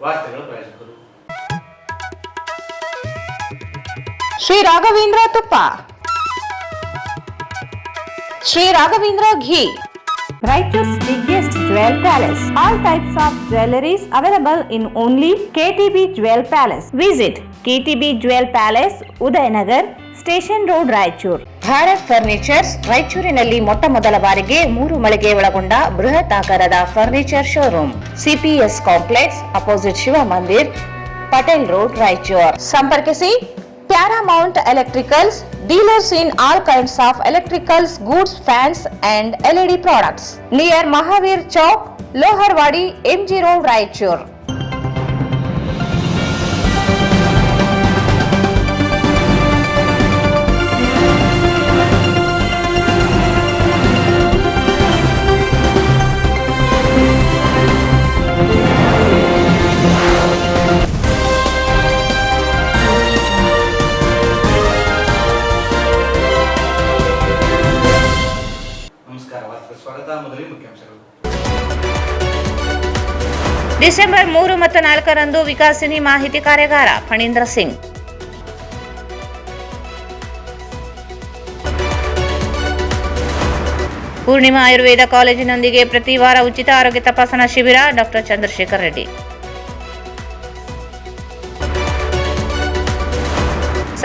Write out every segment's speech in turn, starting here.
ವಾರ್ತೆಗಳ ಪ್ರಾಯೋಜಕರು ಶ್ರೀ ರಾಘವೇಂದ್ರ ತುಪ್ಪ, ಶ್ರೀ ರಾಘವೇಂದ್ರ ಘೀ, Raichur's biggest jewel palace. All types of jewelries available in only KTB Jewel Palace. Visit KTB Jewel Palace, Udayanagar, Station Road, Raichur. Bharat furnitures ರಾಯಚೂರಿನಲ್ಲಿ ಮೊಟ್ಟ ಮೊದಲ ಬಾರಿಗೆ 3 ಮಳಿಗೆ ಒಳಗೊಂಡ ಬೃಹತ್ ಆಕಾರದ furniture showroom. CPS complex opposite Shiva Mandir, Patel road, Raichur. ಸಂಪರ್ಕಿಸಿ Paramount Electricals, dealers in all kinds of electricals, goods, fans and LED products. Near Mahavir Chowk, Loharwadi, MG Road, Raichur. December 3 ಮತ್ತು 4ರಂದು ವಿಕಾಸಿನಿ ಮಾಹಿತಿ ಕಾರ್ಯಾಗಾರ. ಫಣೀಂದ್ರ ಸಿಂಗ್. ಪೂರ್ಣಿಮಾ ಆಯುರ್ವೇದ ಕಾಲೇಜಿನೊಂದಿಗೆ ಪ್ರತಿ ವಾರ ಉಚಿತ ಆರೋಗ್ಯ ತಪಾಸಣಾ ಶಿಬಿರ. ಡಾಕ್ಟರ್ ಚಂದ್ರಶೇಖರ್ ರೆಡ್ಡಿ.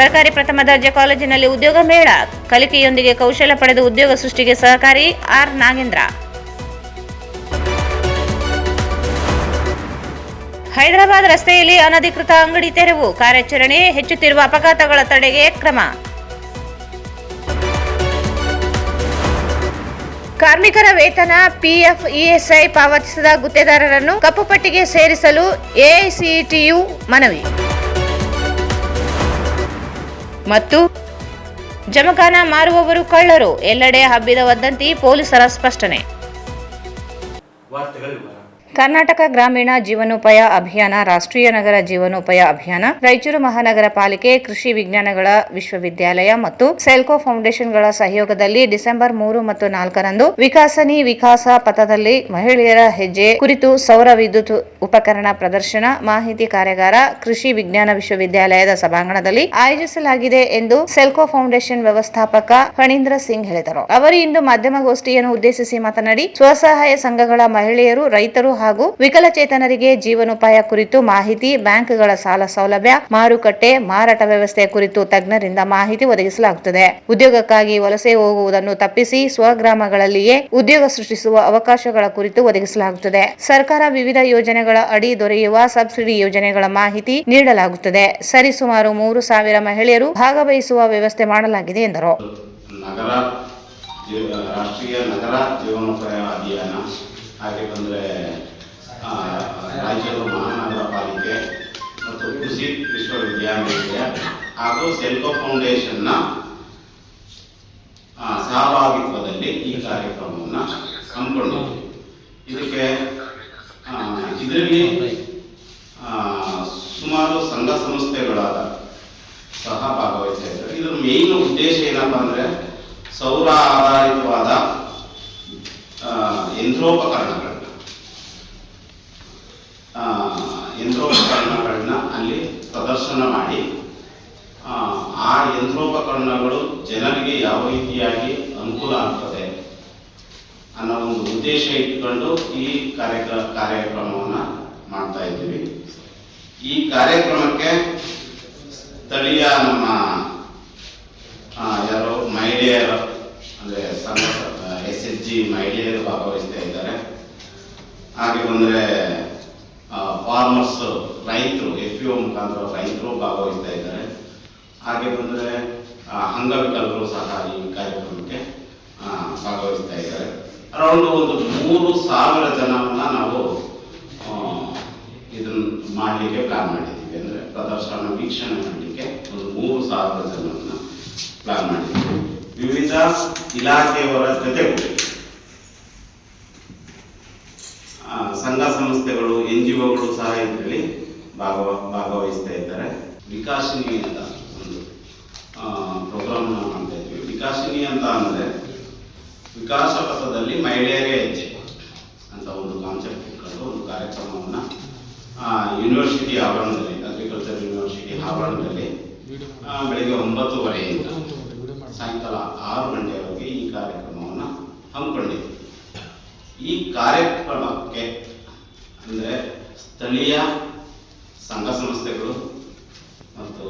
ಸರ್ಕಾರಿ ಪ್ರಥಮ ದರ್ಜೆ ಕಾಲೇಜಿನಲ್ಲಿ ಉದ್ಯೋಗ ಮೇಳ. ಕಲಿಕೆಯೊಂದಿಗೆ ಕೌಶಲ್ಯ ಪಡೆದು ಉದ್ಯೋಗ ಸೃಷ್ಟಿಗೆ ಸಹಕಾರಿ. ಆರ್ ನಾಗೇಂದ್ರ. ಹೈದರಾಬಾದ್ ರಸ್ತೆಯಲ್ಲಿ ಅನಧಿಕೃತ ಅಂಗಡಿ ತೆರವು. ಕಾರ್ಯಾಚರಣೆ. ಹೆಚ್ಚುತ್ತಿರುವ ಅಪಘಾತಗಳ ತಡೆಗೆ ಕ್ರಮ. ಕಾರ್ಮಿಕರ ವೇತನ, PF, ESI ಪಾವತಿಸದ ಗುತ್ತೇದಾರರನ್ನು ಕಪ್ಪು ಪಟ್ಟಿಗೆ ಸೇರಿಸಲು AICTU ಮನವಿ. ಮತ್ತು ಜಮಖಾನ ಮಾರುವವರು ಕಳ್ಳರು, ಎಲ್ಲೆಡೆ ಹಬ್ಬಿದ ವದಂತಿ, ಪೊಲೀಸರ ಸ್ಪಷ್ಟನೆ. ಕರ್ನಾಟಕ ಗ್ರಾಮೀಣ ಜೀವನೋಪಾಯ ಅಭಿಯಾನ, ರಾಷ್ಟ್ರೀಯ ನಗರ ಜೀವನೋಪಾಯ ಅಭಿಯಾನ, ರಾಯಚೂರು ಮಹಾನಗರ ಪಾಲಿಕೆ, ಕೃಷಿ ವಿಜ್ಞಾನಗಳ ವಿಶ್ವವಿದ್ಯಾಲಯ ಮತ್ತು ಸೆಲ್ಕೋ ಫೌಂಡೇಶನ್ಗಳ ಸಹಯೋಗದಲ್ಲಿ ಡಿಸೆಂಬರ್ 3 ಮತ್ತು 4ರಂದು ವಿಕಾಸನಿ ವಿಕಾಸ ಪಥದಲ್ಲಿ ಮಹಿಳೆಯರ ಹೆಜ್ಜೆ ಕುರಿತು ಸೌರ ವಿದ್ಯುತ್ ಉಪಕರಣ ಪ್ರದರ್ಶನ ಮಾಹಿತಿ ಕಾರ್ಯಾಗಾರ ಕೃಷಿ ವಿಜ್ಞಾನ ವಿಶ್ವವಿದ್ಯಾಲಯದ ಸಭಾಂಗಣದಲ್ಲಿ ಆಯೋಜಿಸಲಾಗಿದೆ ಎಂದು ಸೆಲ್ಕೋ ಫೌಂಡೇಶನ್ ವ್ಯವಸ್ಥಾಪಕ ಫಣೀಂದ್ರ ಸಿಂಗ್ ಹೇಳಿದರು. ಅವರು ಇಂದು ಮಾಧ್ಯಮಗೋಷ್ಠಿಯನ್ನು ಉದ್ದೇಶಿಸಿ ಮಾತನಾಡಿ, ಸ್ವಸಹಾಯ ಸಂಘಗಳ ಮಹಿಳೆಯರು, ರೈತರು ಹಾಗೂ ವಿಕಲಚೇತನರಿಗೆ ಜೀವನೋಪಾಯ ಕುರಿತು ಮಾಹಿತಿ, ಬ್ಯಾಂಕ್ಗಳ ಸಾಲ ಸೌಲಭ್ಯ, ಮಾರುಕಟ್ಟೆ, ಮಾರಾಟ ವ್ಯವಸ್ಥೆ ಕುರಿತು ತಜ್ಞರಿಂದ ಮಾಹಿತಿ ಒದಗಿಸಲಾಗುತ್ತದೆ. ಉದ್ಯೋಗಕ್ಕಾಗಿ ವಲಸೆ ಹೋಗುವುದನ್ನು ತಪ್ಪಿಸಿ ಸ್ವಗ್ರಾಮಗಳಲ್ಲಿಯೇ ಉದ್ಯೋಗ ಸೃಷ್ಟಿಸುವ ಅವಕಾಶಗಳ ಕುರಿತು ಒದಗಿಸಲಾಗುತ್ತದೆ. ಸರ್ಕಾರ ವಿವಿಧ ಯೋಜನೆಗಳ ಅಡಿ ದೊರೆಯುವ ಸಬ್ಸಿಡಿ ಯೋಜನೆಗಳ ಮಾಹಿತಿ ನೀಡಲಾಗುತ್ತದೆ. ಸರಿಸುಮಾರು 3,000 ಮಹಿಳೆಯರು ಭಾಗವಹಿಸುವ ವ್ಯವಸ್ಥೆ ಮಾಡಲಾಗಿದೆ ಎಂದರು. ರಾಷ್ಟ್ರೀಯ ನಗರ ಜೀವನೋಪಾಯ ಅಭಿಯಾನ, ಹಾಗೆ ಬಂದರೆ ರಾಯಚೂರು ಮಹಾನಗರ ಪಾಲಿಕೆ ಮತ್ತು ಕೃಷಿ ವಿಶ್ವವಿದ್ಯಾಲಯ ಹಾಗೂ ಸೆಲ್ಕೋ ಫೌಂಡೇಶನ್ನ ಸಹಭಾಗಿತ್ವದಲ್ಲಿ ಈ ಕಾರ್ಯಕ್ರಮವನ್ನು ಹಮ್ಮಿಕೊಂಡಿದ್ದೀವಿ. ಇದರಲ್ಲಿ ಸುಮಾರು ಸಂಘ ಸಂಸ್ಥೆಗಳಾದ ಸಹ ಭಾಗವಹಿಸ್ತಾ ಇದ್ದಾರೆ. ಇದರ ಮೇನ್ ಉದ್ದೇಶ ಏನಪ್ಪ ಅಂದರೆ ಸೌರ ಆಧಾರಿತವಾದ ಯಂತ್ರೋಪಕರಣಗಳನ್ನ ಅಲ್ಲಿ ಪ್ರದರ್ಶನ ಮಾಡಿ ಆ ಯಂತ್ರೋಪಕರಣಗಳು ಜನರಿಗೆ ಯಾವ ರೀತಿಯಾಗಿ ಅನುಕೂಲ ಆಗ್ತದೆ ಅನ್ನೋ ಒಂದು ಉದ್ದೇಶ ಇಟ್ಕೊಂಡು ಈ ಕಾರ್ಯಕ್ರಮವನ್ನು ಮಾಡ್ತಾ ಇದ್ದೀವಿ. ಈ ಕಾರ್ಯಕ್ರಮಕ್ಕೆ ಸ್ಥಳೀಯ ನಮ್ಮ ಯಾರು ಮಹಿಳೆಯರು ಅಂದರೆ SHG ಮಹಿಳೆಯರು ಭಾಗವಹಿಸ್ತಾ ಇದ್ದಾರೆ. ಹಾಗೆ ಬಂದರೆ ಫಾರ್ಮರ್ಸ್, ರೈತರು, FPO ಮುಖಾಂತರ ರೈತರು ಭಾಗವಹಿಸ್ತಾ ಇದ್ದಾರೆ. ಹಾಗೆ ಬಂದರೆ ಅಂಗವಿಕಲರು ಸಹ ಈ ಕಾರ್ಯಕ್ರಮಕ್ಕೆ ಭಾಗವಹಿಸ್ತಾ ಇದ್ದಾರೆ. ಅರೌಂಡ್ ಒಂದು 3,000 ಜನವನ್ನು ನಾವು ಇದನ್ನು ಮಾಡಲಿಕ್ಕೆ ಪ್ಲಾನ್ ಮಾಡಿದ್ದೀವಿ. ಅಂದರೆ ಪ್ರದರ್ಶನ ವೀಕ್ಷಣೆ ಮಾಡಲಿಕ್ಕೆ ಒಂದು 3,000 ಜನವನ್ನು ಪ್ಲಾನ್ ಮಾಡಿದ್ದೀವಿ. ವಿವಿಧ ಇಲಾಖೆಯವರ ಜೊತೆಗೂ ಸಂಘ ಸಂಸ್ಥೆಗಳು, NGOಗಳು ಸಹ ಇದರಲ್ಲಿ ಭಾಗವಹಿಸ್ತಾ ಇದ್ದಾರೆ. ವಿಕಾಸಿನಿ ಅಂತ ಒಂದು ಪ್ರೋಗ್ರಾಮ್ ಮಾಡ್ತಾ ಇದ್ವಿ. ವಿಕಾಸಿನಿ ಅಂತ ಅಂದರೆ ವಿಕಾಸ ಪಥದಲ್ಲಿ ಮಹಿಳೆಯರೇ ಹೆಜ್ಜೆ ಅಂತ ಒಂದು ಕಾನ್ಸೆಪ್ಟ್ ಇಟ್ಕೊಂಡು ಒಂದು ಕಾರ್ಯಕ್ರಮವನ್ನು ಯೂನಿವರ್ಸಿಟಿ ಆವರಣದಲ್ಲಿ, ಅಗ್ರಿಕಲ್ಚರ್ ಯೂನಿವರ್ಸಿಟಿ ಆವರಣದಲ್ಲಿ ಬೆಳಗ್ಗೆ 9:30ಯಿಂದ ಸಾಯಂಕಾಲ 6 ಗಂಟೆವರೆಗೆ ಈ ಕಾರ್ಯಕ್ರಮವನ್ನು ಹಮ್ಮಿಕೊಂಡಿದೆ. ಈ ಕಾರ್ಯಕ್ರಮಕ್ಕೆ ಅಂದರೆ ಸ್ಥಳೀಯ ಸಂಘ ಸಂಸ್ಥೆಗಳು ಮತ್ತು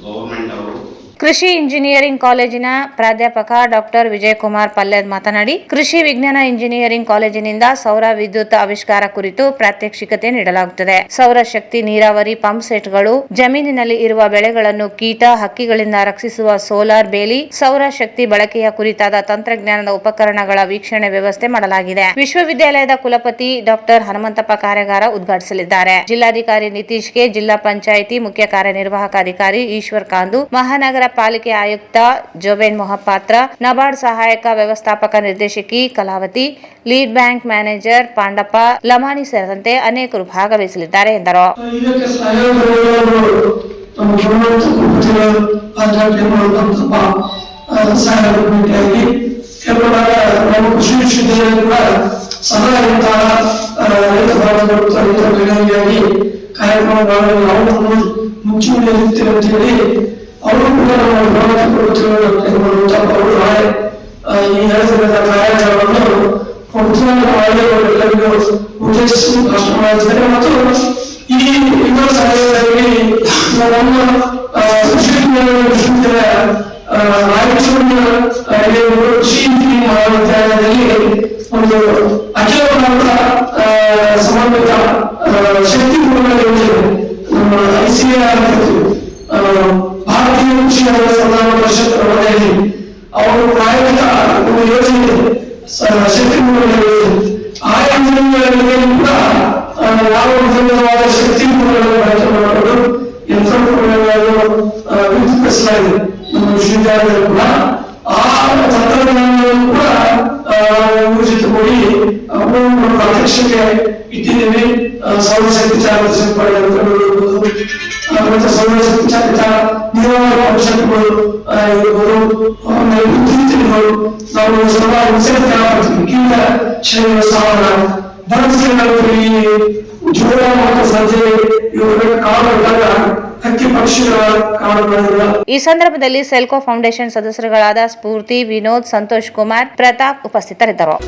ಗೌರ್ಮೆಂಟ್ ಅವರು, ಕೃಷಿ ಇಂಜಿನಿಯರಿಂಗ್ ಕಾಲೇಜಿನ ಪ್ರಾಧ್ಯಾಪಕ ಡಾಕ್ಟರ್ ವಿಜಯಕುಮಾರ್ ಪಲ್ಲೆದ್ ಮಾತನಾಡಿ, ಕೃಷಿ ವಿಜ್ಞಾನ ಇಂಜಿನಿಯರಿಂಗ್ ಕಾಲೇಜಿನಿಂದ ಸೌರ ವಿದ್ಯುತ್ ಆವಿಷ್ಕಾರ ಕುರಿತು ಪ್ರಾತ್ಯಕ್ಷಿಕತೆ ನೀಡಲಾಗುತ್ತದೆ. ಸೌರ ಶಕ್ತಿ ನೀರಾವರಿ ಪಂಪ್ ಸೆಟ್ಗಳು, ಜಮೀನಿನಲ್ಲಿ ಇರುವ ಬೆಳೆಗಳನ್ನು ಕೀಟ, ಹಕ್ಕಿಗಳಿಂದ ರಕ್ಷಿಸುವ ಸೋಲಾರ್ ಬೇಲಿ, ಸೌರ ಶಕ್ತಿ ಬಳಕೆಯ ಕುರಿತಾದ ತಂತ್ರಜ್ಞಾನದ ಉಪಕರಣಗಳ ವೀಕ್ಷಣೆ ವ್ಯವಸ್ಥೆ ಮಾಡಲಾಗಿದೆ. ವಿಶ್ವವಿದ್ಯಾಲಯದ ಕುಲಪತಿ ಡಾಕ್ಟರ್ ಹನುಮಂತಪ್ಪ ಕಾರ್ಯಾಗಾರ ಉದ್ಘಾಟಿಸಲಿದ್ದಾರೆ. ಜಿಲ್ಲಾಧಿಕಾರಿ ನಿತೀಶ್ ಕೆ, ಜಿಲ್ಲಾ ಪಂಚಾಯಿತಿ ಮುಖ್ಯ ಕಾರ್ಯನಿರ್ವಾಹಕ ಅಧಿಕಾರಿ ಈಶ್ವರ್ ಕಾಂದು, ಮಹಾನಗರ ಪಾಲಿಕೆ ಆಯುಕ್ತ ಜೋಬೇನ್ ಮೊಹಪಾತ್ರ, ನಬಾರ್ಡ್ ಸಹಾಯಕ ವ್ಯವಸ್ಥಾಪಕ ನಿರ್ದೇಶಕಿ Kalavati, lead bank manager Pandappa Lamani ಸೇರಿದಂತೆ ಅನೇಕರು ಭಾಗವಹಿಸಲಿದ್ದಾರೆ ಎಂದರು. ಅವರು ಕೂಡ ಈ ನಡೆಸಿದ ಕಾರ್ಯಾಚರಣೆಯನ್ನು ಉದ್ದೇಶಿಸಿ ಭಾಷಣ ಮಾಡಿದ್ದಾರೆ. ಮತ್ತು ಈ ಇನ್ನೊಂದು ಸಮಯದಲ್ಲಿ ನಮ್ಮ ವಿಶ್ವವಿದ್ಯಾಲಯ ರಾಯಚೂರಿನ ಕೃಷಿ ಮಹಾವಿದ್ಯಾಲಯದಲ್ಲಿ ಒಂದು ಅಖಿಲ ಭಾರತ ಸಮನ್ವಿತ ಶಕ್ತಿ ಮೂಲಗಳ ಯೋಜನೆ ನಮ್ಮ ICAR ಭಾರತೀಯ ಕೃಷಿ ಸಂಧಾನ ಪರಿಷತ್ ವಲಯದಲ್ಲಿ ಅವರು ಪ್ರಾಯೋಗಿಕ ಒಂದು ಯೋಜನೆ ಶಕ್ತಿ ಮೂಲಗಳ ಯೋಜನೆ, ಆ ಯೋಜನೆಗಳಲ್ಲಿ ಕೂಡ ಯಾವ ವಿಧವಾದ ಶಕ್ತಿ ಮೂಲಗಳನ್ನು ಬಳಕೆ ಮಾಡಿಕೊಂಡು ಯಂತ್ರೋಪಕರಣಗಳನ್ನು ವಿಕಸಿಸಲಾಗಿದೆ. ನಮ್ಮ ವಿಶ್ವವಿದ್ಯಾಲಯದಲ್ಲಿ ಕೂಡ ಆ ತಂತ್ರಜ್ಞಾನಗಳನ್ನು ಕೂಡ ಯೋಜಿತಗೊಳಿ ಪ್ರಾತ್ಯಕ್ಷಿಕೆ ಇಟ್ಟಿದ್ದೇವೆ. ಸೌರಶಕ್ತಿ ಚಾಲಿತ ಸಿಂಪಡಣೆ ಮತ್ತು ಸೌರಶಕ್ತಿ ಚಾಲಿತ ನೀರಾವರಿ ಪಂಪ್ಸೆಟ್ಗಳು ಇರ್ಬೋದು, ಆಮೇಲೆ ನಾವು ಕೀಟ ಶರೀರ ಸ್ಥಾವರ ಬರಸ್ತಿನಲ್ಲಿ ಜೋಳ ಮತ್ತು ಸಜ್ಜೆ ಇವುಗಳ ಕಾಡುಗಳಾಗ ಹಕ್ಕಿ ಪಕ್ಷಿಗಳ ಕಾಡುಗಳಿಲ್ಲ. ಈ ಸಂದರ್ಭದಲ್ಲಿ ಸೆಲ್ಕೋ ಫೌಂಡೇಶನ್ ಸದಸ್ಯರುಗಳಾದ ಸ್ಫೂರ್ತಿ, ವಿನೋದ್, ಸಂತೋಷ್ ಕುಮಾರ್, ಪ್ರತಾಪ್ ಉಪಸ್ಥಿತರಿದ್ದರು.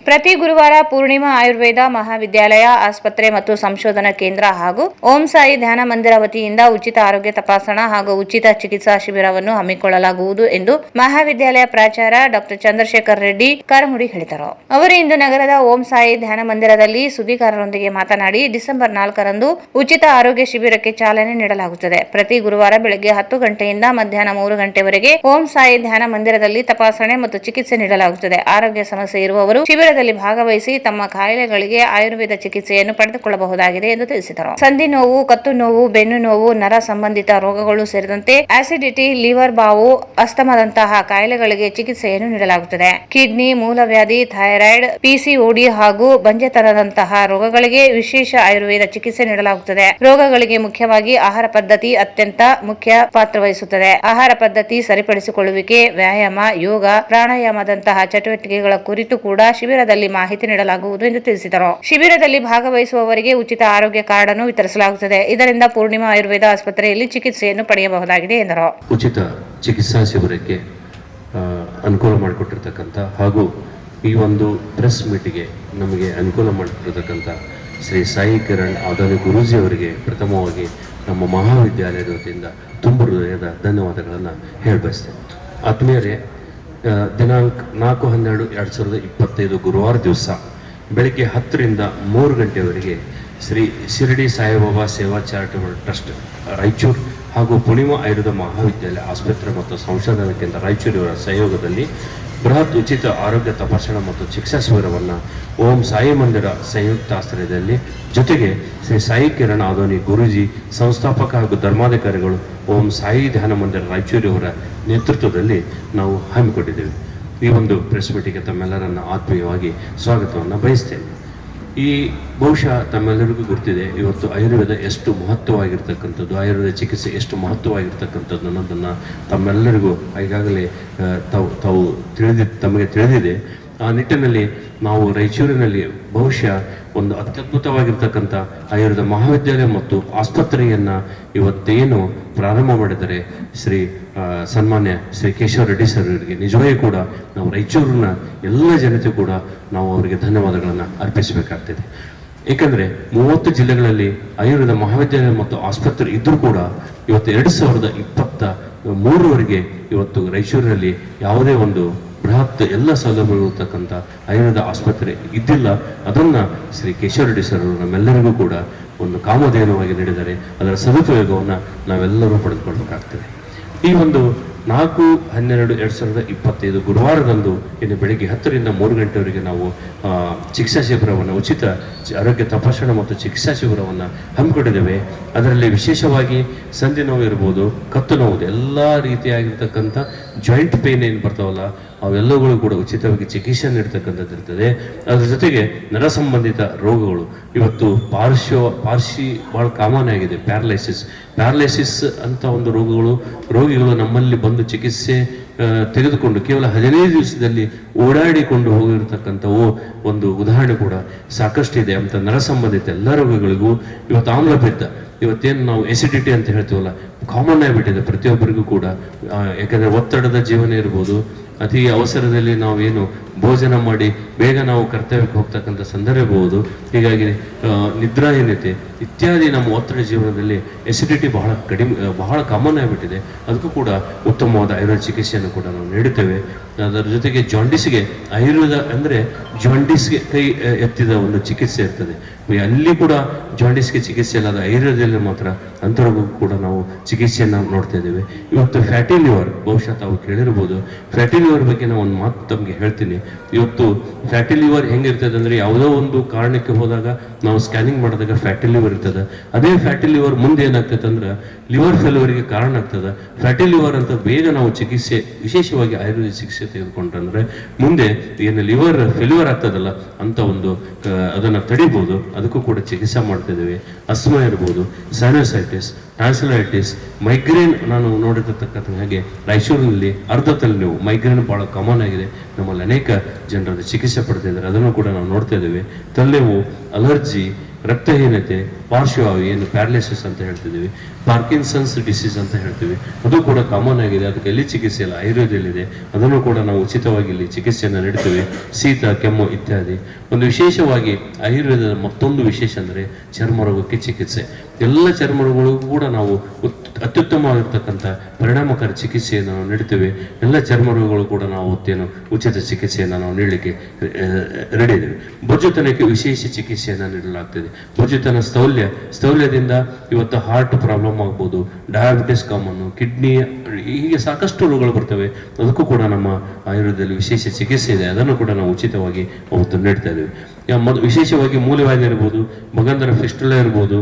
ಪ್ರತಿ ಗುರುವಾರ ಪೂರ್ಣಿಮಾ ಆಯುರ್ವೇದ ಮಹಾವಿದ್ಯಾಲಯ, ಆಸ್ಪತ್ರೆ ಮತ್ತು ಸಂಶೋಧನಾ ಕೇಂದ್ರ ಹಾಗೂ ಓಂ ಸಾಯಿ ಧ್ಯಾನ ಮಂದಿರ ವತಿಯಿಂದ ಉಚಿತ ಆರೋಗ್ಯ ತಪಾಸಣಾ ಹಾಗೂ ಉಚಿತ ಚಿಕಿತ್ಸಾ ಶಿಬಿರವನ್ನು ಹಮ್ಮಿಕೊಳ್ಳಲಾಗುವುದು ಎಂದು ಮಹಾವಿದ್ಯಾಲಯ ಪ್ರಾಚಾರ್ಯ ಡಾಕ್ಟರ್ ಚಂದ್ರಶೇಖರ್ ರೆಡ್ಡಿ ಕರಮುಡಿ ಹೇಳಿದರು. ಅವರು ಇಂದು ನಗರದ ಓಂ ಸಾಯಿ ಧ್ಯಾನ ಮಂದಿರದಲ್ಲಿ ಸುದ್ದಿಗಾರರೊಂದಿಗೆ ಮಾತನಾಡಿ, ಡಿಸೆಂಬರ್ 4ರಂದು ಉಚಿತ ಆರೋಗ್ಯ ಶಿಬಿರಕ್ಕೆ ಚಾಲನೆ ನೀಡಲಾಗುತ್ತದೆ. ಪ್ರತಿ ಗುರುವಾರ ಬೆಳಗ್ಗೆ 10 ಗಂಟೆಯಿಂದ ಮಧ್ಯಾಹ್ನ 3 ಗಂಟೆವರೆಗೆ ಓಂ ಸಾಯಿ ಧ್ಯಾನ ಮಂದಿರದಲ್ಲಿ ತಪಾಸಣೆ ಮತ್ತು ಚಿಕಿತ್ಸೆ ನೀಡಲಾಗುತ್ತದೆ. ಆರೋಗ್ಯ ಸಮಸ್ಯೆ ಇರುವವರು ಶಿಬಿರದಲ್ಲಿ ಭಾಗವಹಿಸಿ ತಮ್ಮ ಕಾಯಿಲೆಗಳಿಗೆ ಆಯುರ್ವೇದ ಚಿಕಿತ್ಸೆಯನ್ನು ಪಡೆದುಕೊಳ್ಳಬಹುದಾಗಿದೆ ಎಂದು ತಿಳಿಸಿದರು. ಸಂಧಿ ನೋವು, ಕತ್ತು ನೋವು, ಬೆನ್ನು ನೋವು, ನರ ಸಂಬಂಧಿತ ರೋಗಗಳು ಸೇರಿದಂತೆ ಆಸಿಡಿಟಿ, ಲಿವರ್ ಬಾವು, ಅಸ್ತಮದಂತಹ ಕಾಯಿಲೆಗಳಿಗೆ ಚಿಕಿತ್ಸೆಯನ್ನು ನೀಡಲಾಗುತ್ತದೆ. ಕಿಡ್ನಿ, ಮೂಲವ್ಯಾಧಿ, ಥೈರಾಯ್ಡ್, PCOD ಹಾಗೂ ಬಂಜೆತನದಂತಹ ರೋಗಗಳಿಗೆ ವಿಶೇಷ ಆಯುರ್ವೇದ ಚಿಕಿತ್ಸೆ ನೀಡಲಾಗುತ್ತದೆ. ರೋಗಗಳಿಗೆ ಮುಖ್ಯವಾಗಿ ಆಹಾರ ಪದ್ಧತಿ ಅತ್ಯಂತ ಮುಖ್ಯ ಪಾತ್ರ ವಹಿಸುತ್ತದೆ. ಆಹಾರ ಪದ್ಧತಿ ಸರಿಪಡಿಸಿಕೊಳ್ಳುವಿಕೆ, ವ್ಯಾಯಾಮ, ಯೋಗ, ಪ್ರಾಣಾಯಾಮದಂತಹ ಚಟುವಟಿಕೆಗಳ ಕುರಿತು ಕೂಡ ಶಿಬಿರದಲ್ಲಿ ಮಾಹಿತಿ ನೀಡಲಾಗುವುದು ಎಂದು ತಿಳಿಸಿದರು. ಶಿಬಿರದಲ್ಲಿ ಭಾಗವಹಿಸುವವರಿಗೆ ಉಚಿತ ಆರೋಗ್ಯ ಕಾರ್ಡ್ ಅನ್ನು ವಿತರಿಸಲಾಗುತ್ತದೆ. ಇದರಿಂದ ಪೂರ್ಣಿಮಾ ಆಯುರ್ವೇದ ಆಸ್ಪತ್ರೆಯಲ್ಲಿ ಚಿಕಿತ್ಸೆಯನ್ನು ಪಡೆಯಬಹುದಾಗಿದೆ ಎಂದರು. ಉಚಿತ ಚಿಕಿತ್ಸಾ ಶಿಬಿರಕ್ಕೆ ಅನುಕೂಲ ಮಾಡಿಕೊಟ್ಟಿರ್ತಕ್ಕಂಥ ಹಾಗೂ ಈ ಒಂದು ಪ್ರೆಸ್ ಮೀಟಿಗೆ ನಮಗೆ ಅನುಕೂಲ ಮಾಡಿಕೊಟ್ಟಿರ್ತಕ್ಕಂಥ ಶ್ರೀ ಸಾಯಿ ಕಿರಣ್ ಆದಾನಿ ಗುರೂಜಿ ಅವರಿಗೆ ಪ್ರಥಮವಾಗಿ ನಮ್ಮ ಮಹಾವಿದ್ಯಾಲಯದ ವತಿಯಿಂದ ತುಂಬ ಹೃದಯದ ಧನ್ಯವಾದಗಳನ್ನು ಹೇಳಬಯಸ್ತೇನೆ. ಆತ್ಮೀಯರೇ, ದಿನಾಂಕ 4/12/2025 ಗುರುವಾರ ದಿವಸ ಬೆಳಗ್ಗೆ 10ರಿಂದ 3 ಗಂಟೆವರೆಗೆ ಶ್ರೀ ಶಿರಡಿ ಸಾಯಿಬಾಬಾ ಸೇವಾ ಚಾರಿಟಬಲ್ ಟ್ರಸ್ಟ್ ರಾಯಚೂರು ಹಾಗೂ ಪೂರ್ಣಿಮಾ ಆಯುರ್ವೇದ ಮಹಾವಿದ್ಯಾಲಯ ಆಸ್ಪತ್ರೆ ಮತ್ತು ಸಂಶೋಧನಾ ಕೇಂದ್ರ ರಾಯಚೂರಿಯವರ ಸಹಯೋಗದಲ್ಲಿ ಬೃಹತ್ ಉಚಿತ ಆರೋಗ್ಯ ತಪಾಸಣಾ ಮತ್ತು ಚಿಕಿತ್ಸಾ ಶಿಬಿರವನ್ನು ಓಂ ಸಾಯಿ ಮಂದಿರ ಸಂಯುಕ್ತ ಆಶ್ರಯದಲ್ಲಿ, ಜೊತೆಗೆ ಶ್ರೀ ಸಾಯಿ ಕಿರಣ್ ಆದೋನಿ ಗುರೂಜಿ, ಸಂಸ್ಥಾಪಕ ಹಾಗೂ ಧರ್ಮಾಧಿಕಾರಿಗಳು ಓಂ ಸಾಯಿ ಧ್ಯಾನ ಮಂದಿರ ರಾಯಚೂರಿಯವರ ನೇತೃತ್ವದಲ್ಲಿ ನಾವು ಹಮ್ಮಿಕೊಂಡಿದ್ದೇವೆ. ಈ ಒಂದು ಪ್ರೆಸ್ ಮೀಟಿಗೆ ತಮ್ಮೆಲ್ಲರನ್ನ ಆತ್ಮೀಯವಾಗಿ ಸ್ವಾಗತವನ್ನು ಬಯಸ್ತೇನೆ. ಈ ಬಹುಶಃ ತಮ್ಮೆಲ್ಲರಿಗೂ ಗೊತ್ತಿದೆ, ಇವತ್ತು ಆಯುರ್ವೇದ ಎಷ್ಟು ಮಹತ್ವವಾಗಿರ್ತಕ್ಕಂಥದ್ದು, ಆಯುರ್ವೇದ ಚಿಕಿತ್ಸೆ ಎಷ್ಟು ಮಹತ್ವವಾಗಿರ್ತಕ್ಕಂಥದ್ದು ಅನ್ನೋದನ್ನು ತಮ್ಮೆಲ್ಲರಿಗೂ ಈಗಾಗಲೇ ತಮಗೆ ತಿಳಿದಿದೆ. ಆ ನಿಟ್ಟಿನಲ್ಲಿ ನಾವು ರಾಯಚೂರಿನಲ್ಲಿ ಬಹುಶಃ ಒಂದು ಅತ್ಯದ್ಭುತವಾಗಿರ್ತಕ್ಕಂಥ ಆಯುರ್ವೇದ ಮಹಾವಿದ್ಯಾಲಯ ಮತ್ತು ಆಸ್ಪತ್ರೆಯನ್ನು ಇವತ್ತೇನು ಪ್ರಾರಂಭ ಮಾಡಿದರೆ ಸನ್ಮಾನ್ಯ ಶ್ರೀ ಕೇಶವ ರೆಡ್ಡಿ ಸರ್ ಅವರಿಗೆ ನಿಜವಾಗಿ ಕೂಡ ನಾವು ರಾಯಚೂರಿನ ಎಲ್ಲ ಜನತೆ ಕೂಡ ನಾವು ಅವರಿಗೆ ಧನ್ಯವಾದಗಳನ್ನು ಅರ್ಪಿಸಬೇಕಾಗ್ತದೆ. ಏಕೆಂದರೆ 30 ಜಿಲ್ಲೆಗಳಲ್ಲಿ ಆಯುರ್ವೇದ ಮಹಾವಿದ್ಯಾಲಯ ಮತ್ತು ಆಸ್ಪತ್ರೆ ಇದ್ದರೂ ಕೂಡ ಇವತ್ತು 2023ವರೆಗೆ ಇವತ್ತು ರಾಯಚೂರಿನಲ್ಲಿ ಯಾವುದೇ ಒಂದು ಬೃಹತ್ ಎಲ್ಲ ಸೌಲಭ್ಯಗಳು ಇರ್ತಕ್ಕಂಥ ಆಯುರ್ವೇದ ಆಸ್ಪತ್ರೆ ಇದ್ದಿಲ್ಲ. ಅದನ್ನು ಶ್ರೀ ಕೇಶವ ರೆಡ್ಡಿ ಸರ್ ಅವರು ನಮ್ಮೆಲ್ಲರಿಗೂ ಕೂಡ ಒಂದು ಕಾಮಧೇನುವಾಗಿ ನೀಡಿದರೆ ಅದರ ಸದುಪಯೋಗವನ್ನು ನಾವೆಲ್ಲರೂ ಪಡೆದುಕೊಳ್ಬೇಕಾಗ್ತದೆ. ಈ ಒಂದು 4/12/2025 ಗುರುವಾರದಂದು ಇನ್ನು ಬೆಳಿಗ್ಗೆ 10ರಿಂದ 3 ಗಂಟೆವರೆಗೆ ನಾವು ಚಿಕಿತ್ಸಾ ಶಿಬಿರವನ್ನು ಉಚಿತ ಆರೋಗ್ಯ ತಪಾಸಣೆ ಮತ್ತು ಚಿಕಿತ್ಸಾ ಶಿಬಿರವನ್ನು ಹಮ್ಮಿಕೊಂಡಿದ್ದೇವೆ. ಅದರಲ್ಲಿ ವಿಶೇಷವಾಗಿ ಸಂಧಿ ನೋವು ಇರ್ಬೋದು, ಕತ್ತು ನೋವು, ಎಲ್ಲ ರೀತಿಯಾಗಿರ್ತಕ್ಕಂಥ ಜಾಯಿಂಟ್ ಪೇನ್ ಏನು ಬರ್ತಾವಲ್ಲ ಅವೆಲ್ಲಗಳು ಕೂಡ ಉಚಿತವಾಗಿ ಚಿಕಿತ್ಸೆ ನೀಡ್ತಕ್ಕಂಥದ್ದು ಇರ್ತದೆ. ಅದ್ರ ಜೊತೆಗೆ ನರ ಸಂಬಂಧಿತ ರೋಗಗಳು ಇವತ್ತು ಪಾರ್ಶಿ ಬಹಳ ಕಾಮನ್ ಆಗಿದೆ. ಪ್ಯಾರಲೈಸಿಸ್ ಅಂತ ಒಂದು ರೋಗಿಗಳು ನಮ್ಮಲ್ಲಿ ಬಂದು ಚಿಕಿತ್ಸೆ ತೆಗೆದುಕೊಂಡು ಕೇವಲ 15 ದಿವಸದಲ್ಲಿ ಓಡಾಡಿಕೊಂಡು ಹೋಗಿರ್ತಕ್ಕಂಥವು ಒಂದು ಉದಾಹರಣೆ ಕೂಡ ಸಾಕಷ್ಟಿದೆ. ಅಂತ ನರ ಸಂಬಂಧಿತ ಎಲ್ಲ ರೋಗಗಳಿಗೂ ಇವತ್ತು ಆಮ್ಲಪಿತ್ತ, ಇವತ್ತೇನು ನಾವು ಎಸಿಡಿಟಿ ಅಂತ ಹೇಳ್ತೀವಲ್ಲ, ಕಾಮನ್ ಆಗಿಬಿಟ್ಟಿದೆ ಪ್ರತಿಯೊಬ್ಬರಿಗೂ ಕೂಡ. ಯಾಕಂದರೆ ಒತ್ತಡದ ಜೀವನ ಇರ್ಬೋದು, ಅತಿ ಅವಸರದಲ್ಲಿ ನಾವೇನು ಭೋಜನ ಮಾಡಿ ಬೇಗ ನಾವು ಕರ್ತವ್ಯಕ್ಕೆ ಹೋಗ್ತಕ್ಕಂಥ ಸಂದರ್ಭ ಇರ್ಬೋದು. ಹೀಗಾಗಿ ನಿದ್ರಾಹೀನತೆ ಇತ್ಯಾದಿ ನಮ್ಮ ಒತ್ತಡ ಜೀವನದಲ್ಲಿ ಎಸಿಡಿಟಿ ಬಹಳ ಕಾಮನ್ ಆಗಿಬಿಟ್ಟಿದೆ. ಅದಕ್ಕೂ ಕೂಡ ಉತ್ತಮವಾದ ಆಯುರ್ವೇದ ಚಿಕಿತ್ಸೆಯನ್ನು ಕೂಡ ನಾವು ನೀಡುತ್ತೇವೆ. ಅದರ ಜೊತೆಗೆ ಜಾಂಡಿಸ್ಗೆ ಆಯುರ್ವೇದ ಅಂದರೆ ಜಾಂಡಿಸ್ಗೆ ಕೈ ಎತ್ತಿದ ಒಂದು ಚಿಕಿತ್ಸೆ ಇರ್ತದೆ. ಅಲ್ಲಿ ಕೂಡ ಜಾಂಡಿಸ್ಗೆ ಚಿಕಿತ್ಸೆ ಅಲ್ಲದ ಆಯುರ್ವೇದದಲ್ಲಿ ಮಾತ್ರ ಅಂತರಕ್ಕೂ ಕೂಡ ನಾವು ಚಿಕಿತ್ಸೆಯನ್ನು ನೋಡ್ತಾ ಇದ್ದೇವೆ. ಇವತ್ತು ಫ್ಯಾಟಿ ಲಿವರ್ ಬಹುಶಃ ತಾವು ಕೇಳಿರ್ಬೋದು. ಫ್ಯಾಟಿ ಲಿವರ್ ಬಗ್ಗೆ ನಾನು ಒಂದು ಮಾತು ತಮಗೆ ಹೇಳ್ತೀನಿ. ಇವತ್ತು ಫ್ಯಾಟಿ ಲಿವರ್ ಹೆಂಗಿರ್ತದೆ ಅಂದರೆ, ಯಾವುದೋ ಒಂದು ಕಾರಣಕ್ಕೆ ಹೋದಾಗ ನಾವು ಸ್ಕ್ಯಾನಿಂಗ್ ಮಾಡಿದಾಗ ಫ್ಯಾಟಿ ಲಿವರ್ ಇರ್ತದೆ. ಅದೇ ಫ್ಯಾಟಿ ಲಿವರ್ ಮುಂದೆ ಏನಾಗ್ತದೆ ಅಂದ್ರೆ ಲಿವರ್ ಫೇಲ್ಯೂರ್ಗೆ ಕಾರಣ ಆಗ್ತದೆ. ಫ್ಯಾಟಿ ಲಿವರ್ ಅಂತ ಬೇಗ ನಾವು ಚಿಕಿತ್ಸೆ, ವಿಶೇಷವಾಗಿ ಆಯುರ್ವೇದ ಚಿಕಿತ್ಸೆ ತೆಗೆದುಕೊಂಡ್ರೆ ಮುಂದೆ ಏನು ಲಿವರ್ ಫೇಲ್ಯೂರ್ ಆಗ್ತದಲ್ಲ ಅಂತ ಒಂದು ಅದನ್ನು ತಡಿಬೋದು. ಅದಕ್ಕೂ ಕೂಡ ಚಿಕಿತ್ಸೆ ಮಾಡ್ತಾ ಇದ್ದೇವೆ. ಅಸ್ಮಾ ಇರ್ಬೋದು, ಸೈನಸೈಟಿಸ್, ಟ್ರಾನ್ಸಿಲೈಟಿಸ್, ಮೈಗ್ರೇನ್. ನಾನು ನೋಡಿರ್ತಕ್ಕಂಥ ಹಾಗೆ ರಾಯಚೂರಿನಲ್ಲಿ ಅರ್ಧ ತಲೆನೋವು, ಮೈಗ್ರೇನ್ ಬಹಳ ಕಾಮನ್ ಆಗಿದೆ. ನಮ್ಮಲ್ಲಿ ಅನೇಕ ಜನರದ್ದು ಚಿಕಿತ್ಸೆ ಪಡ್ತಾ ಇದ್ದಾರೆ. ಅದನ್ನು ಕೂಡ ನಾವು ನೋಡ್ತಾ ಇದ್ದೇವೆ. ತಲೆನೋವು, ಅಲರ್ಜಿ, ರಕ್ತಹೀನತೆ, ಪಾರ್ಶ್ವವಾಯು ಏನು ಪ್ಯಾರಲೈಸಿಸ್ ಅಂತ ಹೇಳ್ತಿದ್ದೀವಿ, ಪಾರ್ಕಿನ್ಸನ್ಸ್ ಡಿಸೀಸ್ ಅಂತ ಹೇಳ್ತೀವಿ, ಅದು ಕೂಡ ಕಾಮನ್ ಆಗಿದೆ. ಅದಕ್ಕೆ ಎಲ್ಲಿ ಚಿಕಿತ್ಸೆ ಇಲ್ಲ, ಆಯುರ್ವೇದದಲ್ಲಿದೆ. ಅದನ್ನು ಕೂಡ ನಾವು ಉಚಿತವಾಗಿ ಇಲ್ಲಿ ಚಿಕಿತ್ಸೆಯನ್ನು ನೀಡ್ತೀವಿ. ಶೀತ, ಕೆಮ್ಮು ಇತ್ಯಾದಿ. ಒಂದು ವಿಶೇಷವಾಗಿ ಆಯುರ್ವೇದದ ಮತ್ತೊಂದು ವಿಶೇಷ ಅಂದರೆ ಚರ್ಮ ರೋಗಕ್ಕೆ ಚಿಕಿತ್ಸೆ. ಎಲ್ಲ ಚರ್ಮ ರೋಗಗಳಿಗೂ ಕೂಡ ನಾವು ಅತ್ಯುತ್ತಮವಾಗಿರ್ತಕ್ಕಂಥ ಪರಿಣಾಮಕಾರಿ ಚಿಕಿತ್ಸೆಯನ್ನು ನಾವು ನೀಡ್ತೇವೆ. ಎಲ್ಲ ಚರ್ಮ ರೋಗಗಳು ಕೂಡ ನಾವು ಉಚಿತ ಚಿಕಿತ್ಸೆಯನ್ನು ನಾವು ನೀಡಲಿಕ್ಕೆ ರೆಡಿ ಇದ್ದೇವೆ. ಬೊಜ್ಜುತನಕ್ಕೆ ವಿಶೇಷ ಚಿಕಿತ್ಸೆಯನ್ನು ನೀಡಲಾಗ್ತದೆ. ಬೊಜ್ಜುತನ, ಸ್ಥೌಲ್ಯದಿಂದ ಇವತ್ತು ಹಾರ್ಟ್ ಪ್ರಾಬ್ಲಮ್ ಆಗ್ಬೋದು, ಡಯಾಬಿಟಿಸ್ ಕಾಮನ್ನು, ಕಿಡ್ನಿ, ಹೀಗೆ ಸಾಕಷ್ಟು ರೋಗಗಳು ಬರ್ತವೆ. ಅದಕ್ಕೂ ಕೂಡ ನಮ್ಮ ಆಯುರ್ವೇದದಲ್ಲಿ ವಿಶೇಷ ಚಿಕಿತ್ಸೆ ಇದೆ. ಅದನ್ನು ಕೂಡ ನಾವು ಉಚಿತವಾಗಿ ಅವತ್ತು ನೀಡ್ತಾ ಇದ್ದೇವೆ. ವಿಶೇಷವಾಗಿ ಮೂಲವ್ಯಾಧಿ ಇರ್ಬೋದು, ಭಗಂಧರ ಫಿಸ್ಟುಲಾ ಇರ್ಬೋದು,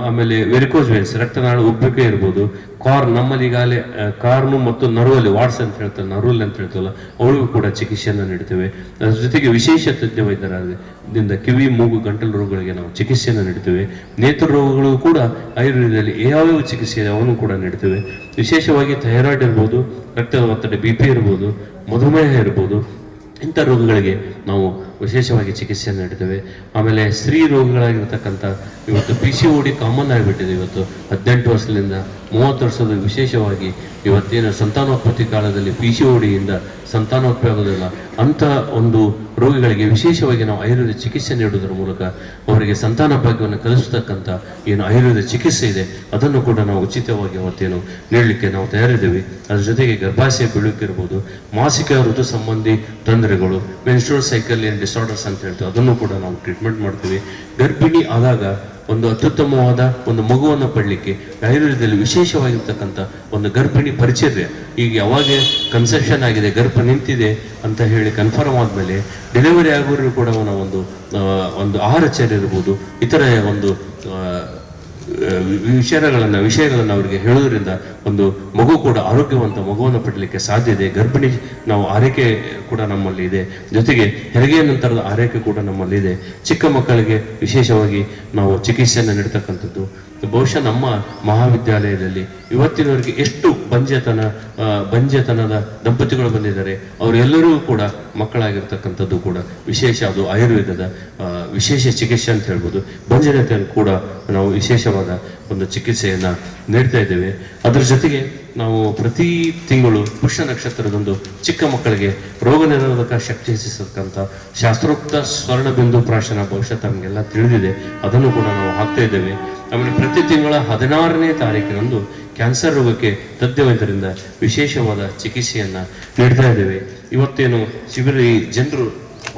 ಆಮೇಲೆ ವೆರಿಕೋಸ್ ವೇನ್ಸ್, ರಕ್ತನಾಳ ಉಬ್ಬುವಿಕೆ ಇರ್ಬೋದು, ನಮ್ಮಲ್ಲಿ ಈಗಾಗಲೇ ಕಾರ್ನು ಮತ್ತು ನರುವಲ್ಲಿ ವಾಟ್ಸ್ ಅಂತ ಹೇಳ್ತಾರೆ, ನರುವಲ್ಲಿ ಅಂತ ಹೇಳ್ತೀವಲ್ಲ, ಅವಳಿಗೂ ಕೂಡ ಚಿಕಿತ್ಸೆಯನ್ನು ನೀಡ್ತೇವೆ. ಅದ್ರ ಜೊತೆಗೆ ವಿಶೇಷ ತಜ್ಞ ವೈದ್ಯರಾದಿಂದ ಕಿವಿ, ಮೂಗು, ಗಂಟಲು ರೋಗಗಳಿಗೆ ನಾವು ಚಿಕಿತ್ಸೆಯನ್ನು ನೀಡ್ತೇವೆ. ನೇತ್ರ ರೋಗಗಳಿಗೂ ಕೂಡ ಆಯುರ್ವೇದದಲ್ಲಿ ಯಾವ್ಯಾವ ಚಿಕಿತ್ಸೆ ಇದೆ ಅವನ್ನು ಕೂಡ ನೀಡ್ತೇವೆ. ವಿಶೇಷವಾಗಿ ಥೈರಾಯ್ಡ್ ಇರ್ಬೋದು, ರಕ್ತದ ಒತ್ತಡ, BP ಇರ್ಬೋದು, ಮಧುಮೇಹ ಇರ್ಬೋದು, ಇಂಥ ರೋಗಗಳಿಗೆ ನಾವು ವಿಶೇಷವಾಗಿ ಚಿಕಿತ್ಸೆಯನ್ನು ನೀಡ್ತೇವೆ. ಆಮೇಲೆ ಸ್ತ್ರೀ ರೋಗಗಳಾಗಿರ್ತಕ್ಕಂಥ ಇವತ್ತು PCOD ಕಾಮನ್ ಆಗಿಬಿಟ್ಟಿದೆ. ಇವತ್ತು 18 ವರ್ಷದಿಂದ 30 ವರ್ಷದ ವಿಶೇಷವಾಗಿ ಇವತ್ತೇನು ಸಂತಾನೋತ್ಪತ್ತಿ ಕಾಲದಲ್ಲಿ PCODಯಿಂದ ಸಂತಾನೋತ್ಪತ್ತಿ ಆಗೋದಿಲ್ಲ ಅಂಥ ಒಂದು ರೋಗಿಗಳಿಗೆ ವಿಶೇಷವಾಗಿ ನಾವು ಆಯುರ್ವೇದ ಚಿಕಿತ್ಸೆ ನೀಡುವುದರ ಮೂಲಕ ಅವರಿಗೆ ಸಂತಾನ ಭಾಗ್ಯವನ್ನು ಕಲಿಸ್ತಕ್ಕಂಥ ಏನು ಆಯುರ್ವೇದ ಚಿಕಿತ್ಸೆ ಇದೆ ಅದನ್ನು ಕೂಡ ನಾವು ಉಚಿತವಾಗಿ ಅವತ್ತೇನು ನೀಡಲಿಕ್ಕೆ ನಾವು ತಯಾರಿದ್ದೇವೆ. ಅದ್ರ ಜೊತೆಗೆ ಗರ್ಭಾಶಯ ಬೀಳುವಿಕೆ ಇರ್ಬೋದು, ಮಾಸಿಕ ಋತು ಸಂಬಂಧಿ ತೊಂದರೆಗಳು, ಮೆನ್ಸ್ಟ್ರುವಲ್ ಸೈಕಲ್ ಏನು ಡಿಸಾರ್ಡರ್ಸ್ ಅಂತ ಹೇಳ್ತೀವಿ, ಅದನ್ನು ಕೂಡ ನಾವು ಟ್ರೀಟ್ಮೆಂಟ್ ಮಾಡ್ತೀವಿ. ಗರ್ಭಿಣಿ ಆದಾಗ ಒಂದು ಅತ್ಯುತ್ತಮವಾದ ಒಂದು ಮಗುವನ್ನು ಪಡಲಿಕ್ಕೆ ಆಯುರ್ವೇದದಲ್ಲಿ ವಿಶೇಷವಾಗಿರ್ತಕ್ಕಂಥ ಒಂದು ಗರ್ಭಿಣಿ ಪರಿಚರ್ಯ, ಈಗ ಯಾವಾಗ ಕನ್ಸೆಪ್ಷನ್ ಆಗಿದೆ, ಗರ್ಭ ನಿಂತಿದೆ ಅಂತ ಹೇಳಿ ಕನ್ಫರ್ಮ್ ಆದಮೇಲೆ ಡೆಲಿವರಿ ಆಗೋರಿಗೂ ಕೂಡ ನಾವು ಒಂದು ಆಹಾರಚರ್ಯ ಇರ್ಬೋದು, ಇತರ ಒಂದು ವಿಷಯಗಳನ್ನು ಅವರಿಗೆ ಹೇಳೋದ್ರಿಂದ ಒಂದು ಮಗು ಕೂಡ ಆರೋಗ್ಯವಂತ ಮಗುವನ್ನು ಪಡಲಿಕ್ಕೆ ಸಾಧ್ಯ ಇದೆ. ಗರ್ಭಿಣಿ ನಾವು ಆರೈಕೆ ಕೂಡ ನಮ್ಮಲ್ಲಿ ಇದೆ, ಜೊತೆಗೆ ಹೆರಿಗೆಯ ನಂತರದ ಆರೈಕೆ ಕೂಡ ನಮ್ಮಲ್ಲಿ ಇದೆ. ಚಿಕ್ಕ ಮಕ್ಕಳಿಗೆ ವಿಶೇಷವಾಗಿ ನಾವು ಚಿಕಿತ್ಸೆಯನ್ನು ನೀಡ್ತಕ್ಕಂಥದ್ದು. ಬಹುಶಃ ನಮ್ಮ ಮಹಾವಿದ್ಯಾಲಯದಲ್ಲಿ ಇವತ್ತಿನವರೆಗೆ ಎಷ್ಟು ಬಂಜೆತನದ ದಂಪತಿಗಳು ಬಂದಿದ್ದಾರೆ, ಅವರೆಲ್ಲರೂ ಕೂಡ ಮಕ್ಕಳಾಗಿರ್ತಕ್ಕಂಥದ್ದು ಕೂಡ ವಿಶೇಷ. ಅದು ಆಯುರ್ವೇದದ ವಿಶೇಷ ಚಿಕಿತ್ಸೆ ಅಂತ ಹೇಳ್ಬೋದು. ಬಂಜೆತನ ಕೂಡ ನಾವು ವಿಶೇಷವಾದ ಒಂದು ಚಿಕಿತ್ಸೆಯನ್ನು ನೀಡ್ತಾ ಇದ್ದೇವೆ. ಅದರ ಜೊತೆಗೆ ನಾವು ಪ್ರತಿ ತಿಂಗಳು ಪುಷ್ಯ ನಕ್ಷತ್ರದಂದು ಚಿಕ್ಕ ಮಕ್ಕಳಿಗೆ ರೋಗ ನಿರೋಧಕ ಶಕ್ತಿ ಹೆಚ್ಚಿಸತಕ್ಕಂಥ ಶಾಸ್ತ್ರೋಕ್ತ ಸ್ವರ್ಣಬಿಂದು ಪ್ರಾಶನ ಬಹುಶಃ ತಮಗೆಲ್ಲ ತಿಳಿದಿದೆ, ಅದನ್ನು ಕೂಡ ನಾವು ಹಾಕ್ತಾ ಇದ್ದೇವೆ. ಆಮೇಲೆ ಪ್ರತಿ ತಿಂಗಳ 16ನೇ ತಾರೀಕಿನಂದು ಕ್ಯಾನ್ಸರ್ ರೋಗಕ್ಕೆ ತಜ್ಞ ವೈದ್ಯರಿಂದ ವಿಶೇಷವಾದ ಚಿಕಿತ್ಸೆಯನ್ನು ನೀಡ್ತಾ ಇದ್ದೇವೆ. ಇವತ್ತೇನು ಶಿಬಿರ ಜನರು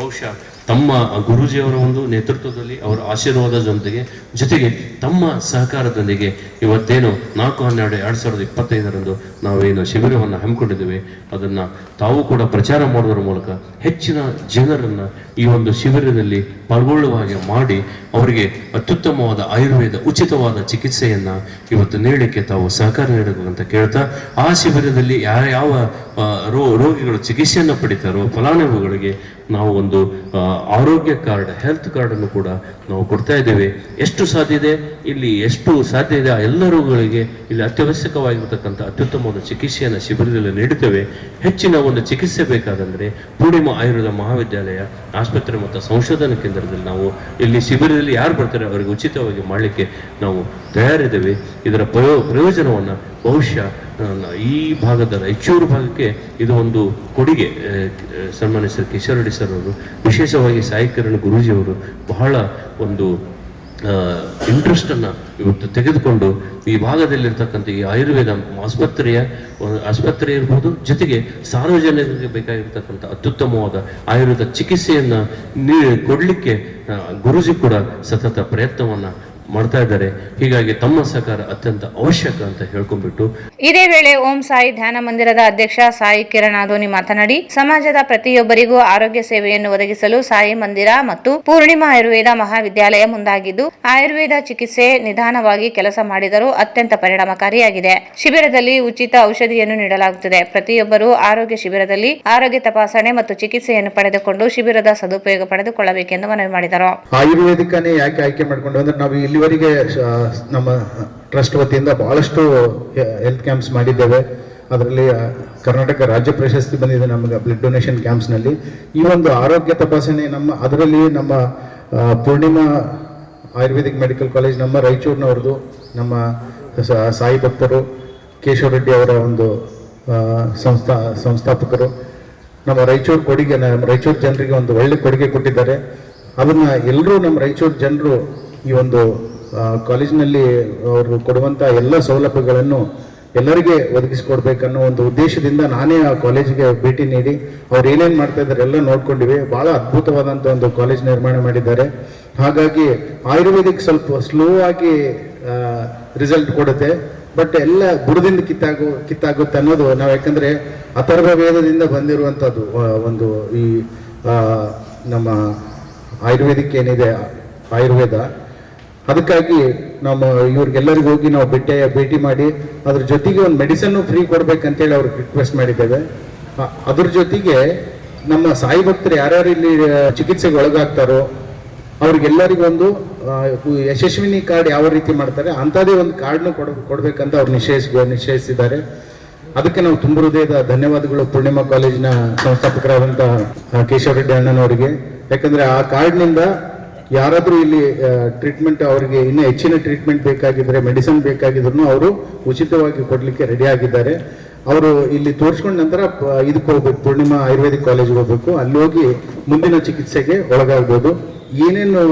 ಬಹುಶಃ ತಮ್ಮ ಗುರೂಜಿಯವರ ಒಂದು ನೇತೃತ್ವದಲ್ಲಿ ಅವರ ಆಶೀರ್ವಾದದೊಂದಿಗೆ ಜೊತೆಗೆ ತಮ್ಮ ಸಹಕಾರದೊಂದಿಗೆ ಇವತ್ತೇನು 4/12/2025 ನಾವೇನು ಶಿಬಿರವನ್ನು ಹಮ್ಮಿಕೊಂಡಿದ್ದೇವೆ ಅದನ್ನು ತಾವು ಕೂಡ ಪ್ರಚಾರ ಮಾಡೋದ್ರ ಮೂಲಕ ಹೆಚ್ಚಿನ ಜನರನ್ನು ಈ ಒಂದು ಶಿಬಿರದಲ್ಲಿ ಪಾಲ್ಗೊಳ್ಳುವ ಹಾಗೆ ಮಾಡಿ ಅವರಿಗೆ ಅತ್ಯುತ್ತಮವಾದ ಆಯುರ್ವೇದ ಉಚಿತವಾದ ಚಿಕಿತ್ಸೆಯನ್ನು ಇವತ್ತು ನೀಡಲಿಕ್ಕೆ ತಾವು ಸಹಕಾರ ನೀಡಬೇಕು ಅಂತ ಕೇಳ್ತಾ, ಆ ಶಿಬಿರದಲ್ಲಿ ಯಾವ ರೋಗಿಗಳು ಚಿಕಿತ್ಸೆಯನ್ನು ಪಡಿತಾರೋ ಫಲಾನುಭವಿಗಳಿಗೆ ನಾವು ಒಂದು ಆರೋಗ್ಯ ಕಾರ್ಡ್, ಹೆಲ್ತ್ ಕಾರ್ಡನ್ನು ಕೂಡ ನಾವು ಕೊಡ್ತಾ ಇದ್ದೇವೆ. ಎಷ್ಟು ಸಾಧ್ಯ ಇದೆ ಇಲ್ಲಿ, ಎಷ್ಟು ಸಾಧ್ಯ ಇದೆ ಆ ಎಲ್ಲ ರೋಗಗಳಿಗೆ ಇಲ್ಲಿ ಅತ್ಯವಶ್ಯಕವಾಗಿರ್ತಕ್ಕಂಥ ಅತ್ಯುತ್ತಮವಾದ ಚಿಕಿತ್ಸೆಯನ್ನು ಶಿಬಿರದಲ್ಲಿ ನೀಡುತ್ತೇವೆ. ಹೆಚ್ಚಿನ ಒಂದು ಚಿಕಿತ್ಸೆ ಬೇಕಾದಂದರೆ ಪೂರ್ಣಿಮಾ ಆಯುರ್ವೇದ ಮಹಾವಿದ್ಯಾಲಯ ಆಸ್ಪತ್ರೆ ಮತ್ತು ಸಂಶೋಧನಾ ಕೇಂದ್ರದಲ್ಲಿ ನಾವು ಇಲ್ಲಿ ಶಿಬಿರದಲ್ಲಿ ಯಾರು ಬರ್ತಾರೆ ಅವರಿಗೆ ಉಚಿತವಾಗಿ ಮಾಡಲಿಕ್ಕೆ ನಾವು ತಯಾರಿದ್ದೇವೆ. ಇದರ ಪ್ರಯೋಜನವನ್ನು ಬಹುಶಃ ಈ ಭಾಗದ ರಾಯಚೂರು ಭಾಗಕ್ಕೆ ಇದು ಒಂದು ಕೊಡುಗೆ. ಸನ್ಮಾನ್ಯ ಸರ್ ಕಿಶೋರ್ ರೆಡ್ಡಿ ಸರ್ ಅವರು, ವಿಶೇಷವಾಗಿ ಸಾಯಿ ಕಿರಣ್ ಗುರೂಜಿಯವರು ಬಹಳ ಒಂದು ಇಂಟ್ರೆಸ್ಟನ್ನು ಇವತ್ತು ತೆಗೆದುಕೊಂಡು ಈ ಭಾಗದಲ್ಲಿರ್ತಕ್ಕಂಥ ಈ ಆಯುರ್ವೇದ ಆಸ್ಪತ್ರೆ ಇರ್ಬೋದು, ಜೊತೆಗೆ ಸಾರ್ವಜನಿಕರಿಗೆ ಬೇಕಾಗಿರ್ತಕ್ಕಂಥ ಅತ್ಯುತ್ತಮವಾದ ಆಯುರ್ವೇದ ಚಿಕಿತ್ಸೆಯನ್ನು ಕೊಡಲಿಕ್ಕೆ ಗುರೂಜಿ ಕೂಡ ಸತತ ಪ್ರಯತ್ನವನ್ನು ಮಾಡ್ತಾ ಇದ್ದಾರೆ. ಹೀಗಾಗಿ ತಮ್ಮ ಸಹಕಾರ ಅತ್ಯಂತ ಅವಶ್ಯಕ ಅಂತ ಹೇಳ್ಕೊಂಡ್ಬಿಟ್ಟು ಇದೇ ವೇಳೆ ಓಂ ಸಾಯಿ ಧ್ಯಾನ ಮಂದಿರದ ಅಧ್ಯಕ್ಷ ಸಾಯಿ ಕಿರಣ್ ಆದೋನಿ ಮಾತನಾಡಿ, ಸಮಾಜದ ಪ್ರತಿಯೊಬ್ಬರಿಗೂ ಆರೋಗ್ಯ ಸೇವೆಯನ್ನು ಒದಗಿಸಲು ಸಾಯಿ ಮಂದಿರ ಮತ್ತು ಪೂರ್ಣಿಮಾ ಆಯುರ್ವೇದ ಮಹಾವಿದ್ಯಾಲಯ ಮುಂದಾಗಿದ್ದು, ಆಯುರ್ವೇದ ಚಿಕಿತ್ಸೆ ನಿಧಾನವಾಗಿ ಕೆಲಸ ಮಾಡಿದರೂ ಅತ್ಯಂತ ಪರಿಣಾಮಕಾರಿಯಾಗಿದೆ. ಶಿಬಿರದಲ್ಲಿ ಉಚಿತ ಔಷಧಿಯನ್ನು ನೀಡಲಾಗುತ್ತದೆ. ಪ್ರತಿಯೊಬ್ಬರೂ ಆರೋಗ್ಯ ಶಿಬಿರದಲ್ಲಿ ಆರೋಗ್ಯ ತಪಾಸಣೆ ಮತ್ತು ಚಿಕಿತ್ಸೆಯನ್ನು ಪಡೆದುಕೊಂಡು ಶಿಬಿರದ ಸದುಪಯೋಗ ಪಡೆದುಕೊಳ್ಳಬೇಕೆಂದು ಮನವಿ ಮಾಡಿದರು. ಆಯುರ್ವೇದಿಕನೇ ಯಾಕೆ ಆಯ್ಕೆ ಮಾಡಿಕೊಂಡು ಅಂದ್ರೆ ನಾವು ಇಲ್ಲಿವರೆಗೆ ನಮ್ಮ ಟ್ರಸ್ಟ್ ವತಿಯಿಂದ ಬಹಳಷ್ಟು ಹೆಲ್ತ್ ಕ್ಯಾಂಪ್ಸ್ ಮಾಡಿದ್ದೇವೆ. ಅದರಲ್ಲಿ ಕರ್ನಾಟಕ ರಾಜ್ಯ ಪ್ರಶಸ್ತಿ ಬಂದಿದೆ ನಮಗೆ ಬ್ಲಡ್ ಡೊನೇಷನ್ ಕ್ಯಾಂಪ್ಸ್ನಲ್ಲಿ. ಈ ಒಂದು ಆರೋಗ್ಯ ತಪಾಸಣೆ ಅದರಲ್ಲಿ ನಮ್ಮ ಪೂರ್ಣಿಮಾ ಆಯುರ್ವೇದಿಕ್ ಮೆಡಿಕಲ್ ಕಾಲೇಜ್ ನಮ್ಮ ರಾಯಚೂರಿನವ್ರದ್ದು, ನಮ್ಮ ಸಾಯಿ ಭಕ್ತರು ಕೇಶವ ರೆಡ್ಡಿ ಅವರ ಒಂದು ಸಂಸ್ಥಾಪಕರು ನಮ್ಮ ರಾಯಚೂರು ಕೊಡುಗೆ, ರಾಯಚೂರು ಜನರಿಗೆ ಒಂದು ಒಳ್ಳೆ ಕೊಡುಗೆ ಕೊಟ್ಟಿದ್ದಾರೆ. ಅದನ್ನು ಎಲ್ಲರೂ ನಮ್ಮ ರಾಯಚೂರು ಜನರು ಈ ಒಂದು ಕಾಲೇಜಿನಲ್ಲಿ ಅವರು ಕೊಡುವಂಥ ಎಲ್ಲ ಸೌಲಭ್ಯಗಳನ್ನು ಎಲ್ಲರಿಗೆ ಒದಗಿಸಿಕೊಡ್ಬೇಕನ್ನೋ ಒಂದು ಉದ್ದೇಶದಿಂದ ನಾನೇ ಆ ಕಾಲೇಜಿಗೆ ಭೇಟಿ ನೀಡಿ ಅವ್ರು ಏನೇನು ಮಾಡ್ತಾ ಇದ್ದಾರೆ ಎಲ್ಲ ನೋಡ್ಕೊಂಡಿವಿ. ಭಾಳ ಅದ್ಭುತವಾದಂಥ ಒಂದು ಕಾಲೇಜ್ ನಿರ್ಮಾಣ ಮಾಡಿದ್ದಾರೆ. ಹಾಗಾಗಿ ಆಯುರ್ವೇದಿಕ್ ಸ್ವಲ್ಪ ಸ್ಲೋ ಆಗಿ ರಿಸಲ್ಟ್ ಕೊಡುತ್ತೆ, ಬಟ್ ಎಲ್ಲ ಬುಡದಿಂದ ಕಿತ್ತಾಗುತ್ತೆ ಅನ್ನೋದು ನಾವು, ಯಾಕಂದರೆ ಅಥರ್ವ ವೇದದಿಂದ ಬಂದಿರುವಂಥದ್ದು ಒಂದು ಈ ನಮ್ಮ ಆಯುರ್ವೇದಿಕ್ ಏನಿದೆ ಆಯುರ್ವೇದ, ಅದಕ್ಕಾಗಿ ನಮ್ಮ ಇವ್ರಿಗೆಲ್ಲರಿಗೂ ಹೋಗಿ ನಾವು ಭೇಟಿ ಮಾಡಿ ಅದ್ರ ಜೊತೆಗೆ ಒಂದು ಮೆಡಿಸನ್ನು ಫ್ರೀ ಕೊಡ್ಬೇಕಂತೇಳಿ ಅವ್ರಿಗೆ ರಿಕ್ವೆಸ್ಟ್ ಮಾಡಿದ್ದೇವೆ. ಅದ್ರ ಜೊತೆಗೆ ನಮ್ಮ ಸಾಯಿ ಭಕ್ತರು ಯಾರ್ಯಾರು ಇಲ್ಲಿ ಚಿಕಿತ್ಸೆಗೆ ಒಳಗಾಗ್ತಾರೋ ಅವ್ರಿಗೆಲ್ಲರಿಗೊಂದು ಯಶಸ್ವಿನಿ ಕಾರ್ಡ್ ಯಾವ ರೀತಿ ಮಾಡ್ತಾರೆ ಅಂಥದ್ದೇ ಒಂದು ಕಾರ್ಡ್ನು ಕೊಡ್ಬೇಕಂತ ಅವ್ರು ನಿಶ್ಚಯಿಸಿದ್ದಾರೆ. ಅದಕ್ಕೆ ನಾವು ತುಂಬ ಹೃದಯದ ಧನ್ಯವಾದಗಳು ಪೂರ್ಣಿಮಾ ಕಾಲೇಜಿನ ಸಂಸ್ಥಾಪಕರಾದಂಥ ಕೇಶವ ರೆಡ್ಡಿ ಅಣ್ಣನವರಿಗೆ. ಯಾಕಂದರೆ ಆ ಕಾರ್ಡ್ನಿಂದ ಯಾರಾದರೂ ಇಲ್ಲಿ ಟ್ರೀಟ್ಮೆಂಟ್ ಅವರಿಗೆ ಇನ್ನೂ ಹೆಚ್ಚಿನ ಟ್ರೀಟ್ಮೆಂಟ್ ಬೇಕಾಗಿದ್ದರೆ, ಮೆಡಿಸಿನ್ ಬೇಕಾಗಿದ್ರು ಅವರು ಉಚಿತವಾಗಿ ಕೊಡಲಿಕ್ಕೆ ರೆಡಿ ಆಗಿದ್ದಾರೆ. ಅವರು ಇಲ್ಲಿ ತೋರಿಸ್ಕೊಂಡ ನಂತರ ಇದಕ್ಕೆ ಹೋಗ್ಬೇಕು, ಪೂರ್ಣಿಮಾ ಆಯುರ್ವೇದಿಕ್ ಕಾಲೇಜಿಗೆ ಹೋಗ್ಬೇಕು. ಅಲ್ಲಿ ಹೋಗಿ ಮುಂದಿನ ಚಿಕಿತ್ಸೆಗೆ ಒಳಗಾಗ್ಬೋದು. ಏನೇನು